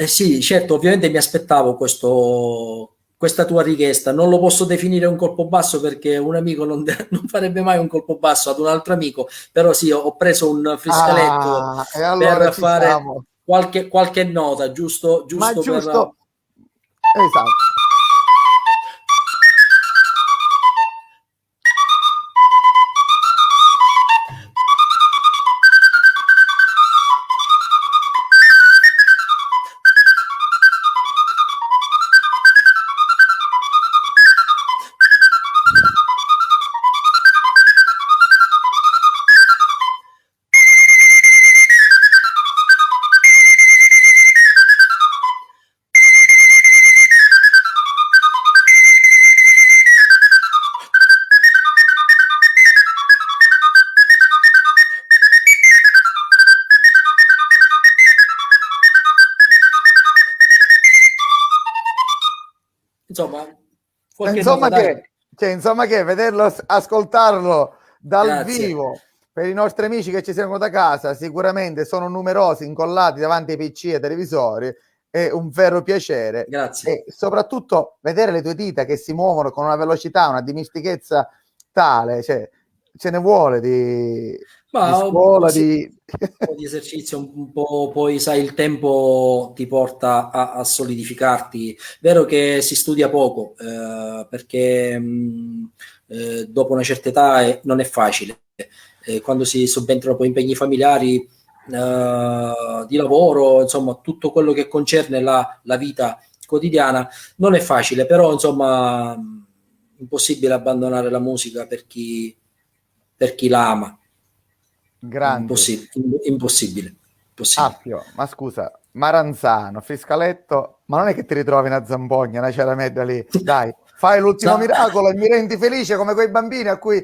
sì, certo, ovviamente mi aspettavo questa tua richiesta. Non lo posso definire un colpo basso, perché un amico non farebbe mai un colpo basso ad un altro amico, però sì, ho preso un friscaletto Ah, e allora per ci fare siamo. qualche nota, Ma giusto per... giusto, esatto. Insomma, qualche nota, Insomma dai. che, insomma che vederlo, ascoltarlo dal Grazie, vivo per i nostri amici che ci seguono da casa, sicuramente sono numerosi incollati davanti ai PC e ai televisori, è un vero piacere. grazie. E soprattutto vedere le tue dita che si muovono con una velocità, una dimestichezza tale, cioè ce ne vuole di Ma scuola, sì, di... un po' di esercizio, un po', poi sai, il tempo ti porta a solidificarti. Vero che si studia poco, perché dopo una certa età non è facile. Quando si subentrano poi impegni familiari, di lavoro, insomma, tutto quello che concerne la vita quotidiana, non è facile, però insomma, impossibile abbandonare la musica per chi la ama. Grande. Impossibile, impossibile. Affio, ma scusa, Maranzano, Friscaletto, ma non è che ti ritrovi una zampogna, una ciaramedda lì? Dai, fai l'ultimo Sa- miracolo e mi rendi felice come quei bambini a cui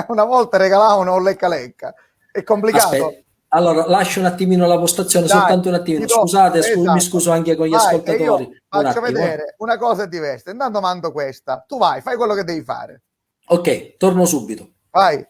una volta regalavano un lecca lecca. È complicato? Aspetta, allora lascio un attimino la postazione, Dai, soltanto un ti attimino. do, Scusate, mi esatto. scuso anche con gli Vai, e ascoltatori. io Un faccio attimo. vedere una cosa diversa. Intanto mando questa. Tu vai, fai quello che devi fare. Ok, torno subito. Vai.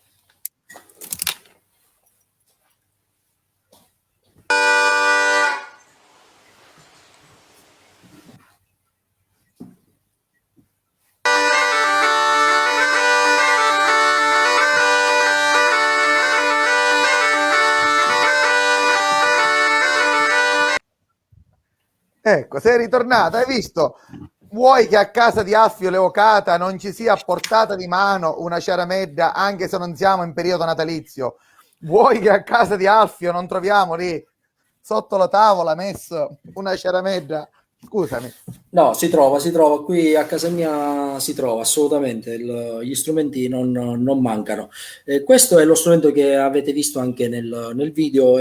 Ecco, sei ritornata, hai visto? Vuoi che a casa di Affio Leocata non ci sia a portata di mano una ciaramedda, anche se non siamo in periodo natalizio? Vuoi che a casa di Alfio non troviamo lì sotto la tavola messo una ciaramedda? Scusami. No, si trova qui a casa mia, si trova assolutamente. Gli strumenti non mancano. Questo è lo strumento che avete visto anche nel video.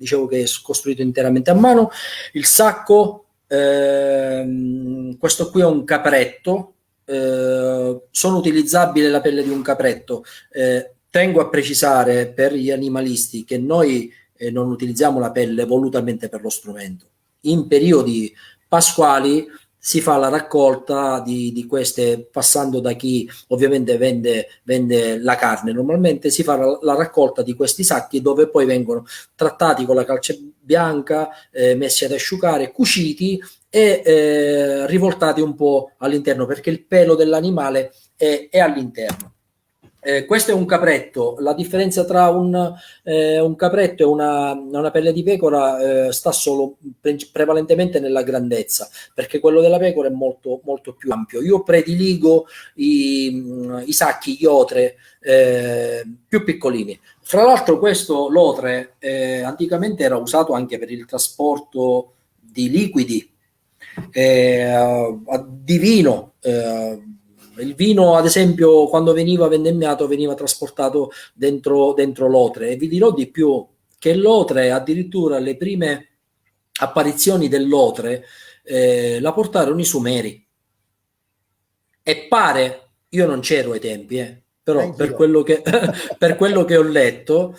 Dicevo che è costruito interamente a mano. Il sacco, questo qui è un capretto. Sono utilizzabile la pelle di un capretto. Tengo a precisare per gli animalisti che noi non utilizziamo la pelle volutamente per lo strumento. In periodi pasquali si fa la raccolta di queste, passando da chi ovviamente vende la carne. Normalmente si fa la raccolta di questi sacchi, dove poi vengono trattati con la calce bianca, messi ad asciugare, cuciti e rivoltati un po' all'interno, perché il pelo dell'animale è all'interno. Questo è un capretto. La differenza tra un capretto e una pelle di pecora sta solo prevalentemente nella grandezza, perché quello della pecora è molto, molto più ampio. Io prediligo i sacchi, gli otre, più piccolini. Fra l'altro questo lotre anticamente era usato anche per il trasporto di liquidi, di vino. Il vino, ad esempio, quando veniva vendemmiato, veniva trasportato dentro l'otre. E vi dirò di più, che l'otre, addirittura le prime apparizioni dell'otre, la portarono i Sumeri. E pare, io non c'ero ai tempi, Però per Anch'io. quello che, per quello che ho letto,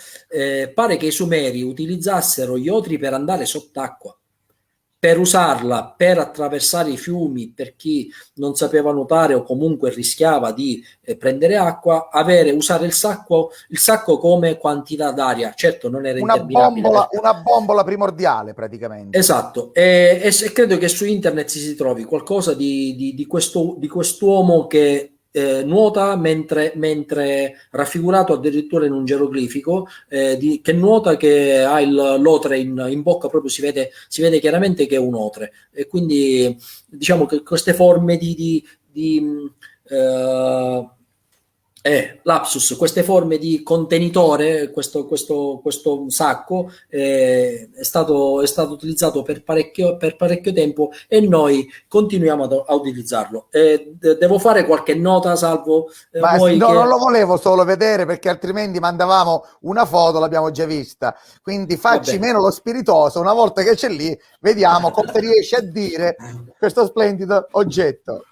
pare che i Sumeri utilizzassero gli otri per andare sott'acqua, per usarla per attraversare i fiumi, per chi non sapeva nuotare o comunque rischiava di prendere acqua, usare il sacco come quantità d'aria. Certo, non era interminabile perché. Una bombola primordiale praticamente. Esatto, e credo che su internet si trovi qualcosa di quest'uomo che nuota mentre raffigurato addirittura in un geroglifico, che nuota, che ha l'otre in bocca, proprio si vede chiaramente che è un otre. E quindi diciamo che queste forme eh, lapsus, queste forme di contenitore, questo sacco è stato utilizzato per parecchio tempo, e noi continuiamo a utilizzarlo. Devo fare qualche nota, Salvo? Ma Vuoi no, non che. lo volevo solo vedere perché altrimenti mandavamo una foto, l'abbiamo già vista. Quindi Va facci bene. meno lo spiritoso, una volta che c'è lì, vediamo come riesci a dire questo splendido oggetto.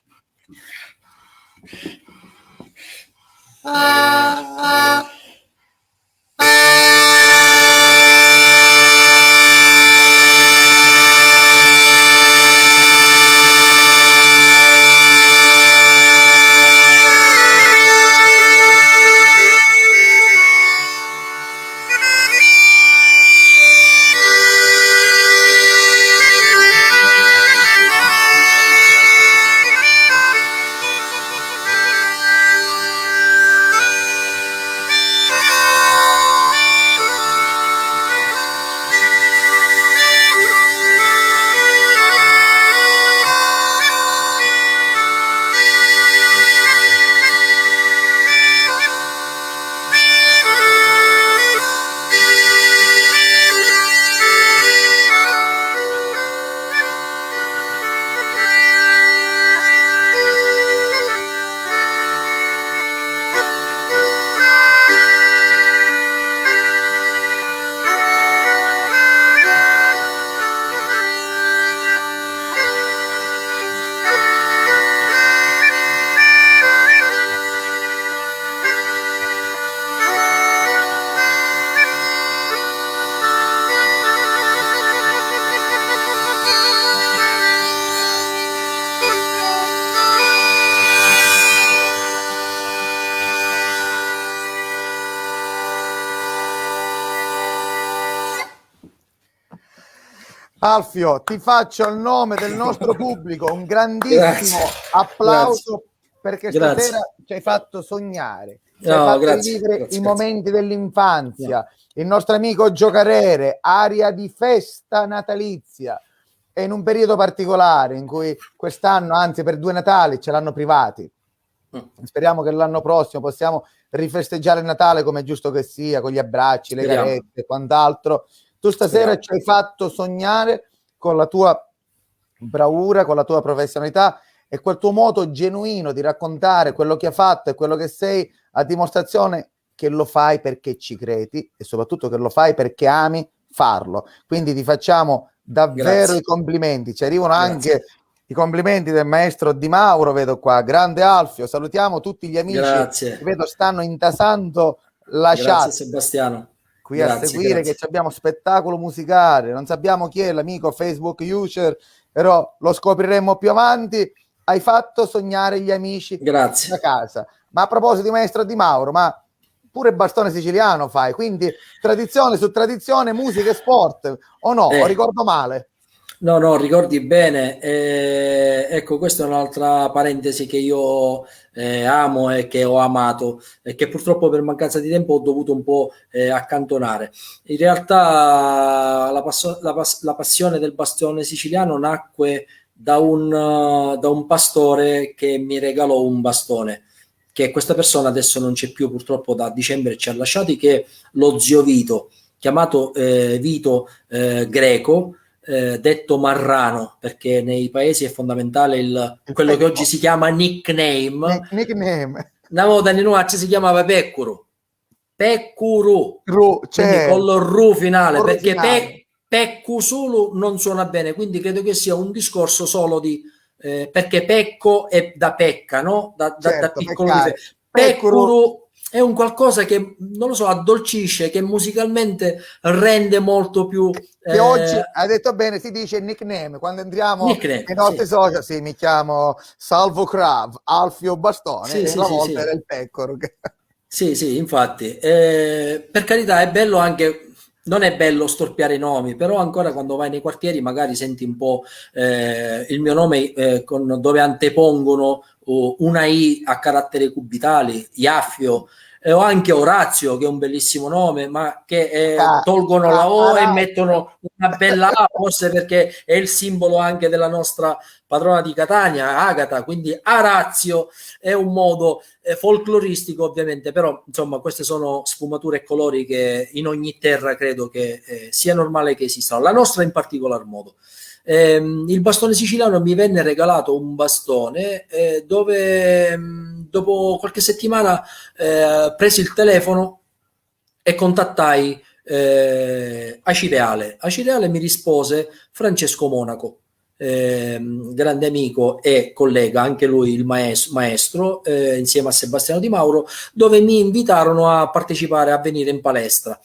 Alfio, ti faccio a nome del nostro pubblico un grandissimo Grazie, grazie, applauso perché grazie. stasera ci hai fatto sognare, ci hai No, fatto grazie, rivivere i grazie, grazie. momenti No. dell'infanzia. Il nostro amico Giocarere, aria di festa natalizia, e in un periodo particolare in cui quest'anno, anzi per 2 Natali, ce l'hanno privati. Speriamo che l'anno prossimo possiamo rifesteggiare il Natale come è giusto che sia, con gli abbracci, le Speriamo. carezze e quant'altro. Tu stasera Speriamo. ci hai fatto sognare con la tua bravura, con la tua professionalità e quel tuo modo genuino di raccontare quello che hai fatto e quello che sei, a dimostrazione che lo fai perché ci credi e soprattutto che lo fai perché ami farlo. Quindi ti facciamo davvero Grazie. i complimenti. Ci arrivano Grazie. anche i complimenti del maestro Di Mauro, vedo qua. Grande Alfio, salutiamo tutti gli amici che Grazie. vedo stanno intasando la Grazie chat Sebastiano. qui a Grazie, seguire, che grazie. abbiamo spettacolo musicale. Non sappiamo chi è l'amico Facebook user, però lo scopriremo più avanti. Hai fatto sognare gli amici Grazie. da casa. Ma a proposito di maestro Di Mauro, ma pure bastone siciliano fai, quindi tradizione su tradizione, musica e sport, o no? O ricordo male? No, ricordi bene. Ecco, questa è un'altra parentesi che io amo e che ho amato e che purtroppo per mancanza di tempo ho dovuto un po' accantonare. In realtà la passione del bastone siciliano nacque da un pastore che mi regalò un bastone, che questa persona adesso non c'è più, purtroppo da dicembre ci ha lasciati, che è lo zio Vito, chiamato Vito Greco, detto Marrano, perché nei paesi è fondamentale quello che oggi si chiama nickname. Nickname. Una volta in Nuacci si chiamava Peccuru, quindi con Certo. lo ru finale, perché Originale. Peccu solo non suona bene, quindi credo che sia un discorso solo perché pecco è da pecca, no? Da Certo, piccolo di peccare. Peccuru. Peccuru è un qualcosa che, non lo so, addolcisce, che musicalmente rende molto più Che oggi, hai detto bene, si dice nickname. Quando entriamo nickname, nei nostri sì. social, sì, mi chiamo Salvo Crav, Alfio Bastone, Sì, e sì, una sì, volta era sì. il Peccoro. Sì, sì, infatti. Per carità, è bello anche, non è bello storpiare i nomi, però ancora quando vai nei quartieri magari senti un po' il mio nome dove antepongono una I a caratteri cubitali, Iaffio, o anche Orazio, che è un bellissimo nome, ma che tolgono la O e mettono una bella A, forse perché è il simbolo anche della nostra padrona di Catania, Agata, quindi Arazio è un modo folcloristico ovviamente, però insomma queste sono sfumature e colori che in ogni terra credo che sia normale che esistano, la nostra in particolar modo. Il bastone siciliano mi venne regalato un bastone dove dopo qualche settimana presi il telefono e contattai Acireale. Acireale mi rispose Francesco Monaco, grande amico e collega, anche lui il maestro, insieme a Sebastiano Di Mauro, dove mi invitarono a partecipare, a venire in palestra.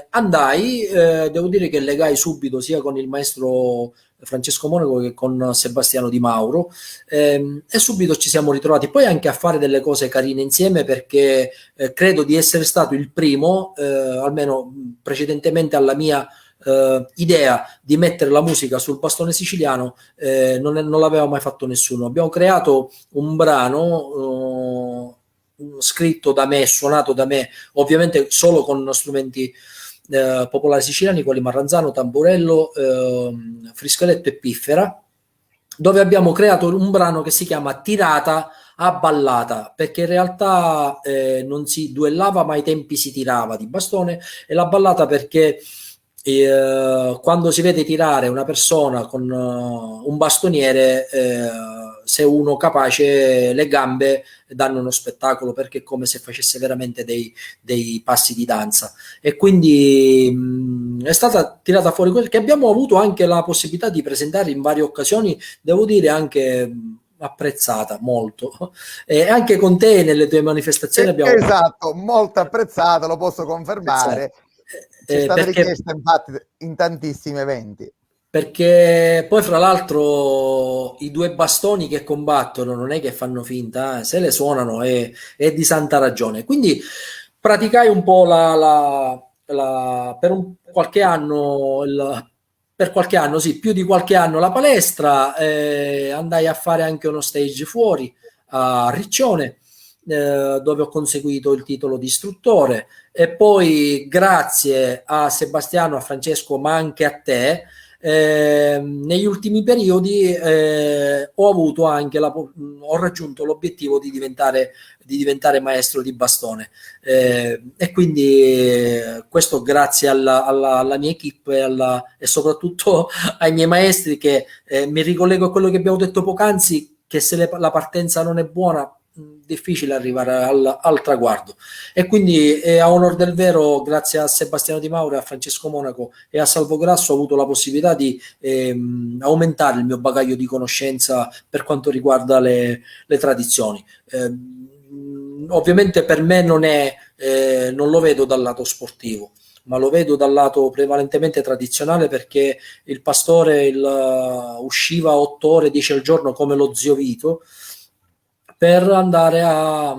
Andai, devo dire che legai subito sia con il maestro Francesco Monaco che con Sebastiano Di Mauro, e subito ci siamo ritrovati poi anche a fare delle cose carine insieme, perché credo di essere stato il primo, almeno precedentemente alla mia idea di mettere la musica sul bastone siciliano, non l'aveva mai fatto nessuno. Abbiamo creato un brano scritto da me, suonato da me, ovviamente solo con strumenti popolari siciliani, quali marranzano, tamburello, friscaletto e piffera, dove abbiamo creato un brano che si chiama Tirata a ballata, perché in realtà non si duellava ma ai tempi si tirava di bastone, e la ballata perché quando si vede tirare una persona con un bastoniere, se uno capace, le gambe danno uno spettacolo, perché è come se facesse veramente dei passi di danza. E quindi è stata tirata fuori quella che abbiamo avuto anche la possibilità di presentare in varie occasioni, devo dire anche apprezzata molto, e anche con te nelle tue manifestazioni abbiamo Esatto, molto apprezzato, lo posso apprezzato. confermare. Ci è stata Perché richiesta infatti in tantissimi eventi. Perché poi, fra l'altro, i due bastoni che combattono non è che fanno finta, se le suonano è di santa ragione. Quindi praticai un po' per qualche anno, per qualche anno, sì, più di qualche anno la palestra, andai a fare anche uno stage fuori a Riccione, dove ho conseguito il titolo di istruttore, e poi grazie a Sebastiano, a Francesco, ma anche a te, negli ultimi periodi ho avuto anche ho raggiunto l'obiettivo di diventare maestro di bastone, e quindi questo grazie alla mia equipe e soprattutto ai miei maestri, che mi ricollego a quello che abbiamo detto poc'anzi, che se la partenza non è buona, difficile arrivare al traguardo. E quindi a onor del vero, grazie a Sebastiano Di Mauro, a Francesco Monaco e a Salvo Grasso, ho avuto la possibilità di aumentare il mio bagaglio di conoscenza per quanto riguarda le tradizioni. Ovviamente per me non lo vedo dal lato sportivo, ma lo vedo dal lato prevalentemente tradizionale, perché il pastore usciva 8 ore, 10 al giorno, come lo zio Vito, per andare a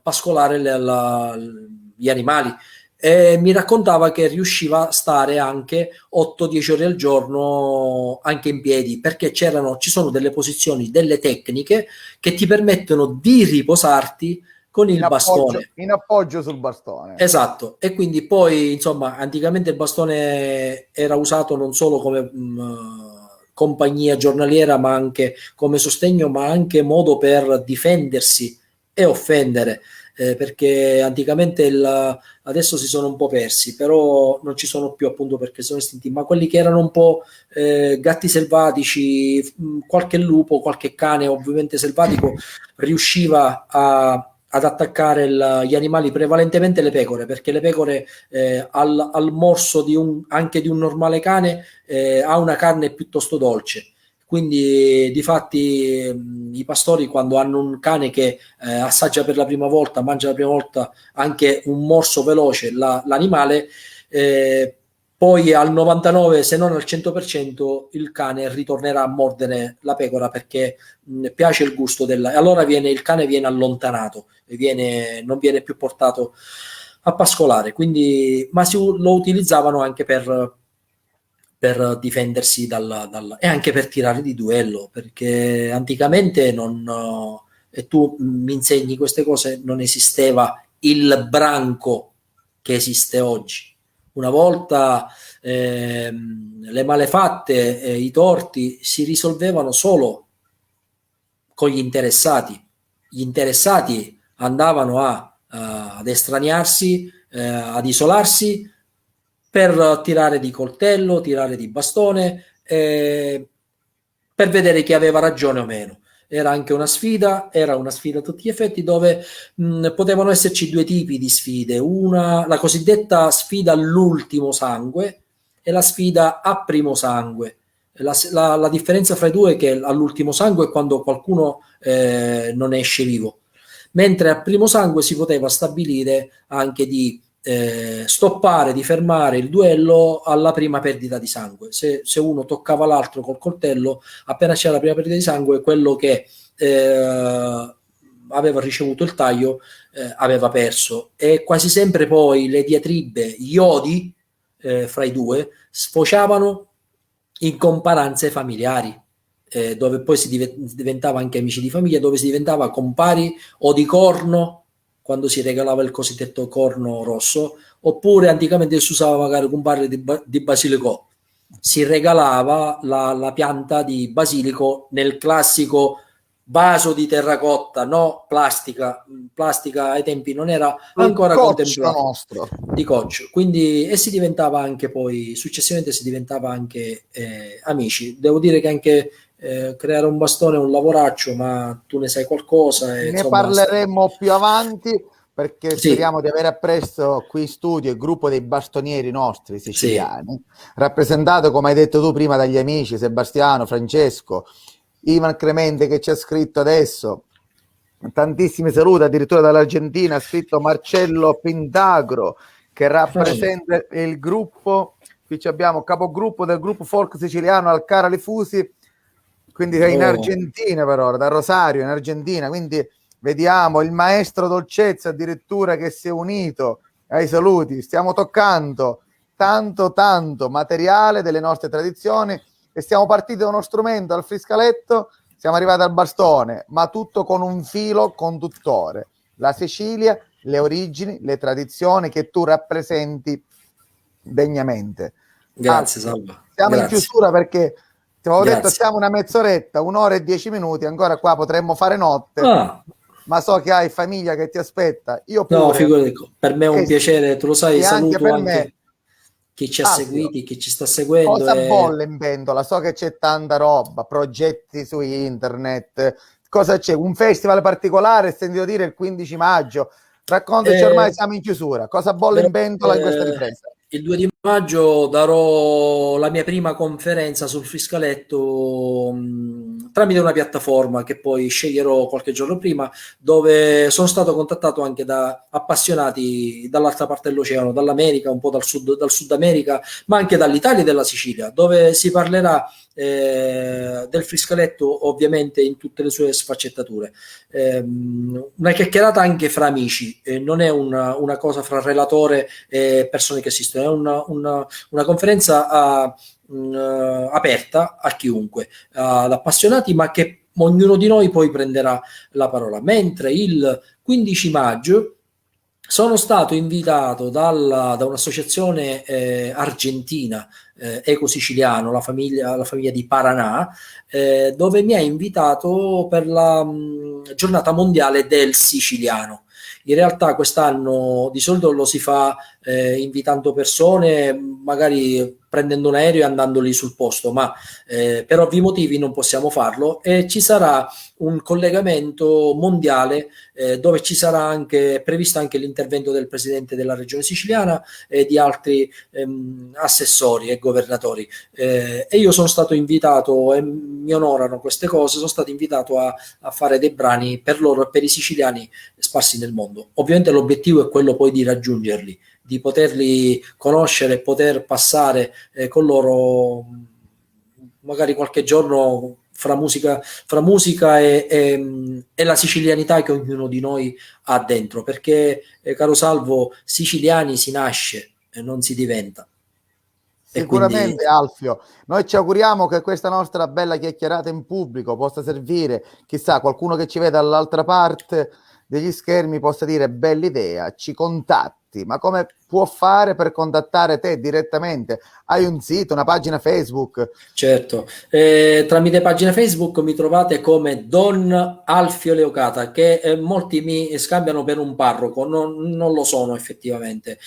pascolare gli animali, e mi raccontava che riusciva a stare anche 8-10 ore al giorno anche in piedi, perché ci sono delle posizioni, delle tecniche che ti permettono di riposarti con il bastone. In appoggio sul bastone. Esatto, e quindi poi insomma anticamente il bastone era usato non solo come compagnia giornaliera, ma anche come sostegno, ma anche modo per difendersi e offendere, perché anticamente adesso si sono un po' persi, però non ci sono più, appunto perché sono estinti, ma quelli che erano un po' gatti selvatici, qualche lupo, qualche cane ovviamente selvatico riusciva ad attaccare gli animali, prevalentemente le pecore, perché le pecore al morso anche di un normale cane ha una carne piuttosto dolce, Quindi difatti i pastori, quando hanno un cane che assaggia per la prima volta, mangia la prima volta anche un morso veloce l'animale, poi al 99 se non al 100% il cane ritornerà a mordere la pecora, perché piace il gusto e allora il cane viene allontanato e non viene più portato a pascolare. Quindi, ma lo utilizzavano anche per difendersi e anche per tirare di duello, perché anticamente e tu mi insegni queste cose, non esisteva il branco che esiste oggi. Una volta le malefatte, i torti si risolvevano solo con gli interessati. Gli interessati andavano ad estraniarsi, ad isolarsi, per tirare di coltello, tirare di bastone, per vedere chi aveva ragione o meno. Era anche una sfida a tutti gli effetti, dove potevano esserci due tipi di sfide: la cosiddetta sfida all'ultimo sangue e la sfida a primo sangue. La differenza fra i due è che all'ultimo sangue è quando qualcuno non esce vivo, mentre a primo sangue si poteva stabilire anche di stoppare, di fermare il duello alla prima perdita di sangue. Se uno toccava l'altro col coltello, appena c'era la prima perdita di sangue, quello che aveva ricevuto il taglio aveva perso. E quasi sempre poi le diatribe, gli odi fra i due sfociavano in comparanze familiari, dove poi si diventava anche amici di famiglia, dove si diventava compari o di corno, quando si regalava il cosiddetto corno rosso, oppure anticamente si usava magari compare di basilico. Si regalava la pianta di basilico nel classico vaso di terracotta, no plastica ai tempi non era ancora contemplata, nostro di coccio. Quindi, e si diventava anche poi successivamente si diventava anche amici. Devo dire che anche creare un bastone è un lavoraccio, ma tu ne sai qualcosa. Ne insomma, parleremo più avanti, perché sì, speriamo di avere appresso qui in studio il gruppo dei bastonieri nostri siciliani, rappresentato, come hai detto tu prima, dagli amici Sebastiano, Francesco, Ivan Clemente che ci ha scritto adesso, tantissimi saluti, addirittura dall'Argentina ha scritto Marcello Pintagro, che rappresenta il gruppo. Qui abbiamo capogruppo del gruppo folk siciliano Alcara Lifusi, quindi sei in Argentina, però da Rosario in Argentina, quindi vediamo il maestro Dolcezza addirittura che si è unito ai saluti. Stiamo toccando tanto materiale delle nostre tradizioni e siamo partiti da uno strumento, al friscaletto, siamo arrivati al bastone, ma tutto con un filo conduttore: la Sicilia, le origini, le tradizioni che tu rappresenti degnamente. Grazie, Salva. Siamo Grazie. in chiusura, perché ti avevo detto siamo una mezz'oretta, 1 ora e 10 minuti, ancora qua potremmo fare notte, ma so che hai famiglia che ti aspetta. Io pure. No, figurati, per me è un piacere, tu lo sai, saluto anche chi ci ha seguiti, chi ci sta seguendo. Cosa bolle in pentola? So che c'è tanta roba, progetti su internet, cosa c'è? Un festival particolare, sentito dire il 15 maggio. Raccontaci, ormai siamo in chiusura. Cosa bolle in pentola in questa ripresa? Il 2 di maggio darò la mia prima conferenza sul friscaletto tramite una piattaforma che poi sceglierò qualche giorno prima, dove sono stato contattato anche da appassionati dall'altra parte dell'oceano, dall'America, un po' dal Sud America, ma anche dall'Italia e dalla Sicilia, dove si parlerà del friscaletto ovviamente in tutte le sue sfaccettature. Una chiacchierata anche fra amici, non è una cosa fra relatore e persone che assistono, è una conferenza aperta a chiunque, ad appassionati, ma che ognuno di noi poi prenderà la parola. Mentre il 15 maggio sono stato invitato da un'associazione argentina, Eco Siciliano, la famiglia di Paranà, dove mi ha invitato per la giornata mondiale del siciliano. In realtà quest'anno di solito lo si fa invitando persone, magari prendendo un aereo e andando lì sul posto, ma per ovvi motivi non possiamo farlo e ci sarà un collegamento mondiale dove ci sarà anche previsto anche l'intervento del presidente della regione siciliana e di altri assessori e governatori. E io sono stato invitato, e mi onorano queste cose, sono stato invitato a fare dei brani per loro e per i siciliani sparsi nel mondo. Ovviamente l'obiettivo è quello poi di raggiungerli, di poterli conoscere, poter passare con loro magari qualche giorno fra musica e la sicilianità che ognuno di noi ha dentro, perché caro Salvo, siciliani si nasce e non si diventa. Sicuramente, Quindi Alfio, noi ci auguriamo che questa nostra bella chiacchierata in pubblico possa servire, chissà, qualcuno che ci vede dall'altra parte degli schermi possa dire bella idea, ci contatti, ma come può fare per contattare te direttamente? Hai un sito, una pagina Facebook? certo, tramite pagina Facebook mi trovate come Don Alfio Leocata, che molti mi scambiano per un parroco, non lo sono effettivamente.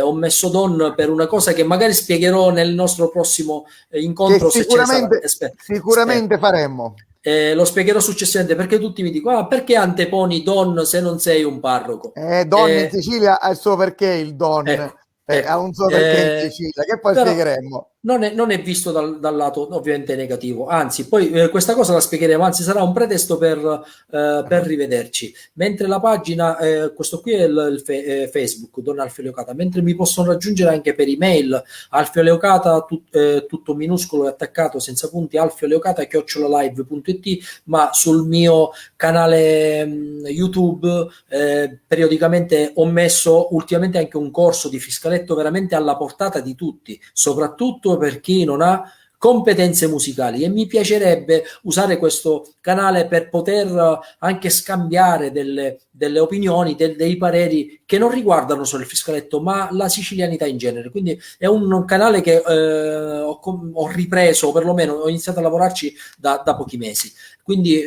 Ho messo Don per una cosa che magari spiegherò nel nostro prossimo Che incontro, se ce ne sarà. Spero. sicuramente faremmo. Lo spiegherò successivamente perché tutti mi dicono: ah, perché anteponi Don se non sei un parroco? Don in Sicilia ha il suo perché, il Don Ecco, ha ecco. un suo perché in Sicilia, che poi Però spiegheremo. non è visto dal lato ovviamente negativo, anzi, poi questa cosa la spiegheremo, anzi sarà un pretesto per rivederci. Mentre la pagina, questo qui è Facebook, Don Alfio Leocata, mentre mi possono raggiungere anche per email, Alfio Leocata, tutto minuscolo e attaccato, senza punti, alfioleocata@live.it, ma sul mio canale YouTube periodicamente ho messo ultimamente anche un corso di fiscaletto veramente alla portata di tutti, soprattutto per chi non ha competenze musicali, e mi piacerebbe usare questo canale per poter anche scambiare delle opinioni, dei pareri che non riguardano solo il fiscaletto ma la sicilianità in genere. Quindi è un canale che ho ripreso, o perlomeno ho iniziato a lavorarci da pochi mesi, quindi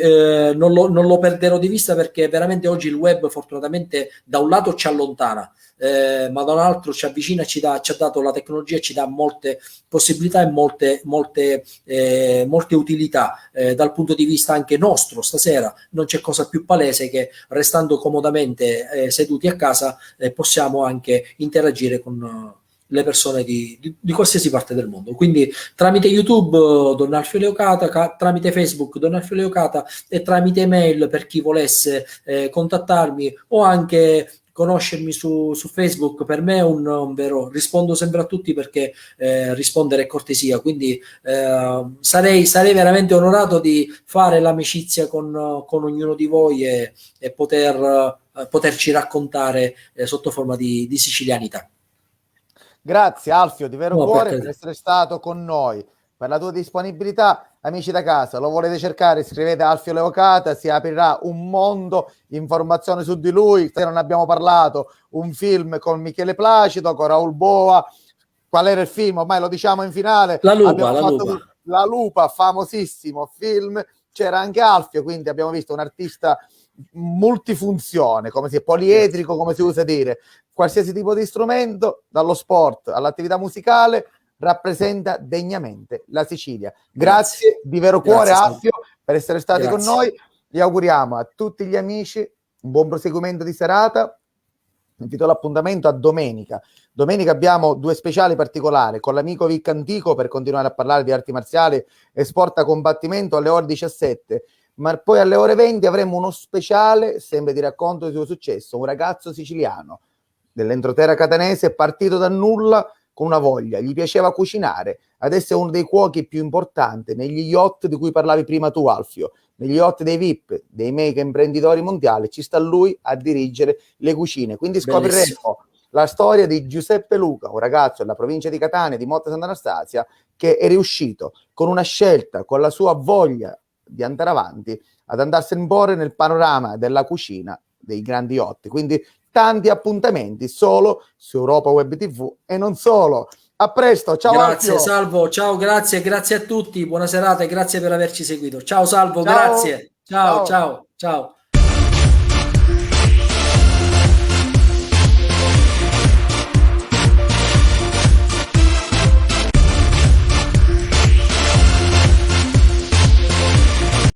non lo perderò di vista, perché veramente oggi il web fortunatamente da un lato ci allontana, ma da un altro ci avvicina, ci ha dato la tecnologia, ci dà molte possibilità e molte utilità dal punto di vista anche nostro. Stasera non c'è cosa più palese che, restando comodamente seduti a casa, possiamo anche interagire con le persone di qualsiasi parte del mondo. Quindi tramite YouTube Don Alfio Leocata, tramite Facebook Don Alfio Leocata, e tramite email per chi volesse contattarmi o anche conoscermi su Facebook. Per me è un vero, rispondo sempre a tutti, perché rispondere è cortesia, quindi sarei veramente onorato di fare l'amicizia con ognuno di voi e poterci raccontare sotto forma di sicilianità. Grazie Alfio, di vero No, cuore, per essere stato con noi, per la tua disponibilità. Amici da casa, lo volete cercare, scrivete Alfio Leocata, si aprirà un mondo, informazioni su di lui. Se non abbiamo parlato, un film con Michele Placido, con Raul Boa. Qual era il film? Ormai lo diciamo in finale. La Lupa, abbiamo la fatto Lupa. La Lupa, famosissimo film. C'era anche Alfio, quindi abbiamo visto un artista multifunzione, come si è poliedrico, come si usa dire. Qualsiasi tipo di strumento, dallo sport all'attività musicale, rappresenta degnamente la Sicilia. Grazie di vero cuore, Alfio, per essere stati con noi. Gli auguriamo a tutti gli amici un buon proseguimento di serata. Invito l'appuntamento a domenica. Domenica abbiamo due speciali particolari con l'amico Vic Antico per continuare a parlare di arti marziali e sport a combattimento alle ore 17. Ma poi alle ore 20 avremo uno speciale sempre di racconto del suo successo. Un ragazzo siciliano dell'entroterra catanese, partito da nulla con una voglia, gli piaceva cucinare, adesso è uno dei cuochi più importanti negli yacht di cui parlavi prima tu, Alfio, negli yacht dei VIP, dei mega imprenditori mondiali. Ci sta lui a dirigere le cucine, quindi scopriremo bellissimo la storia di Giuseppe Luca, un ragazzo della provincia di Catania, di Motta Sant'Anastasia, che è riuscito con una scelta, con la sua voglia di andare avanti, ad andarsene imporre nel panorama della cucina dei grandi yacht. Quindi tanti appuntamenti solo su Europa Web TV e non solo. A presto, ciao grazie Alfio. Salvo, ciao, grazie a tutti, buona serata e grazie per averci seguito. Ciao Salvo, ciao. Grazie, ciao.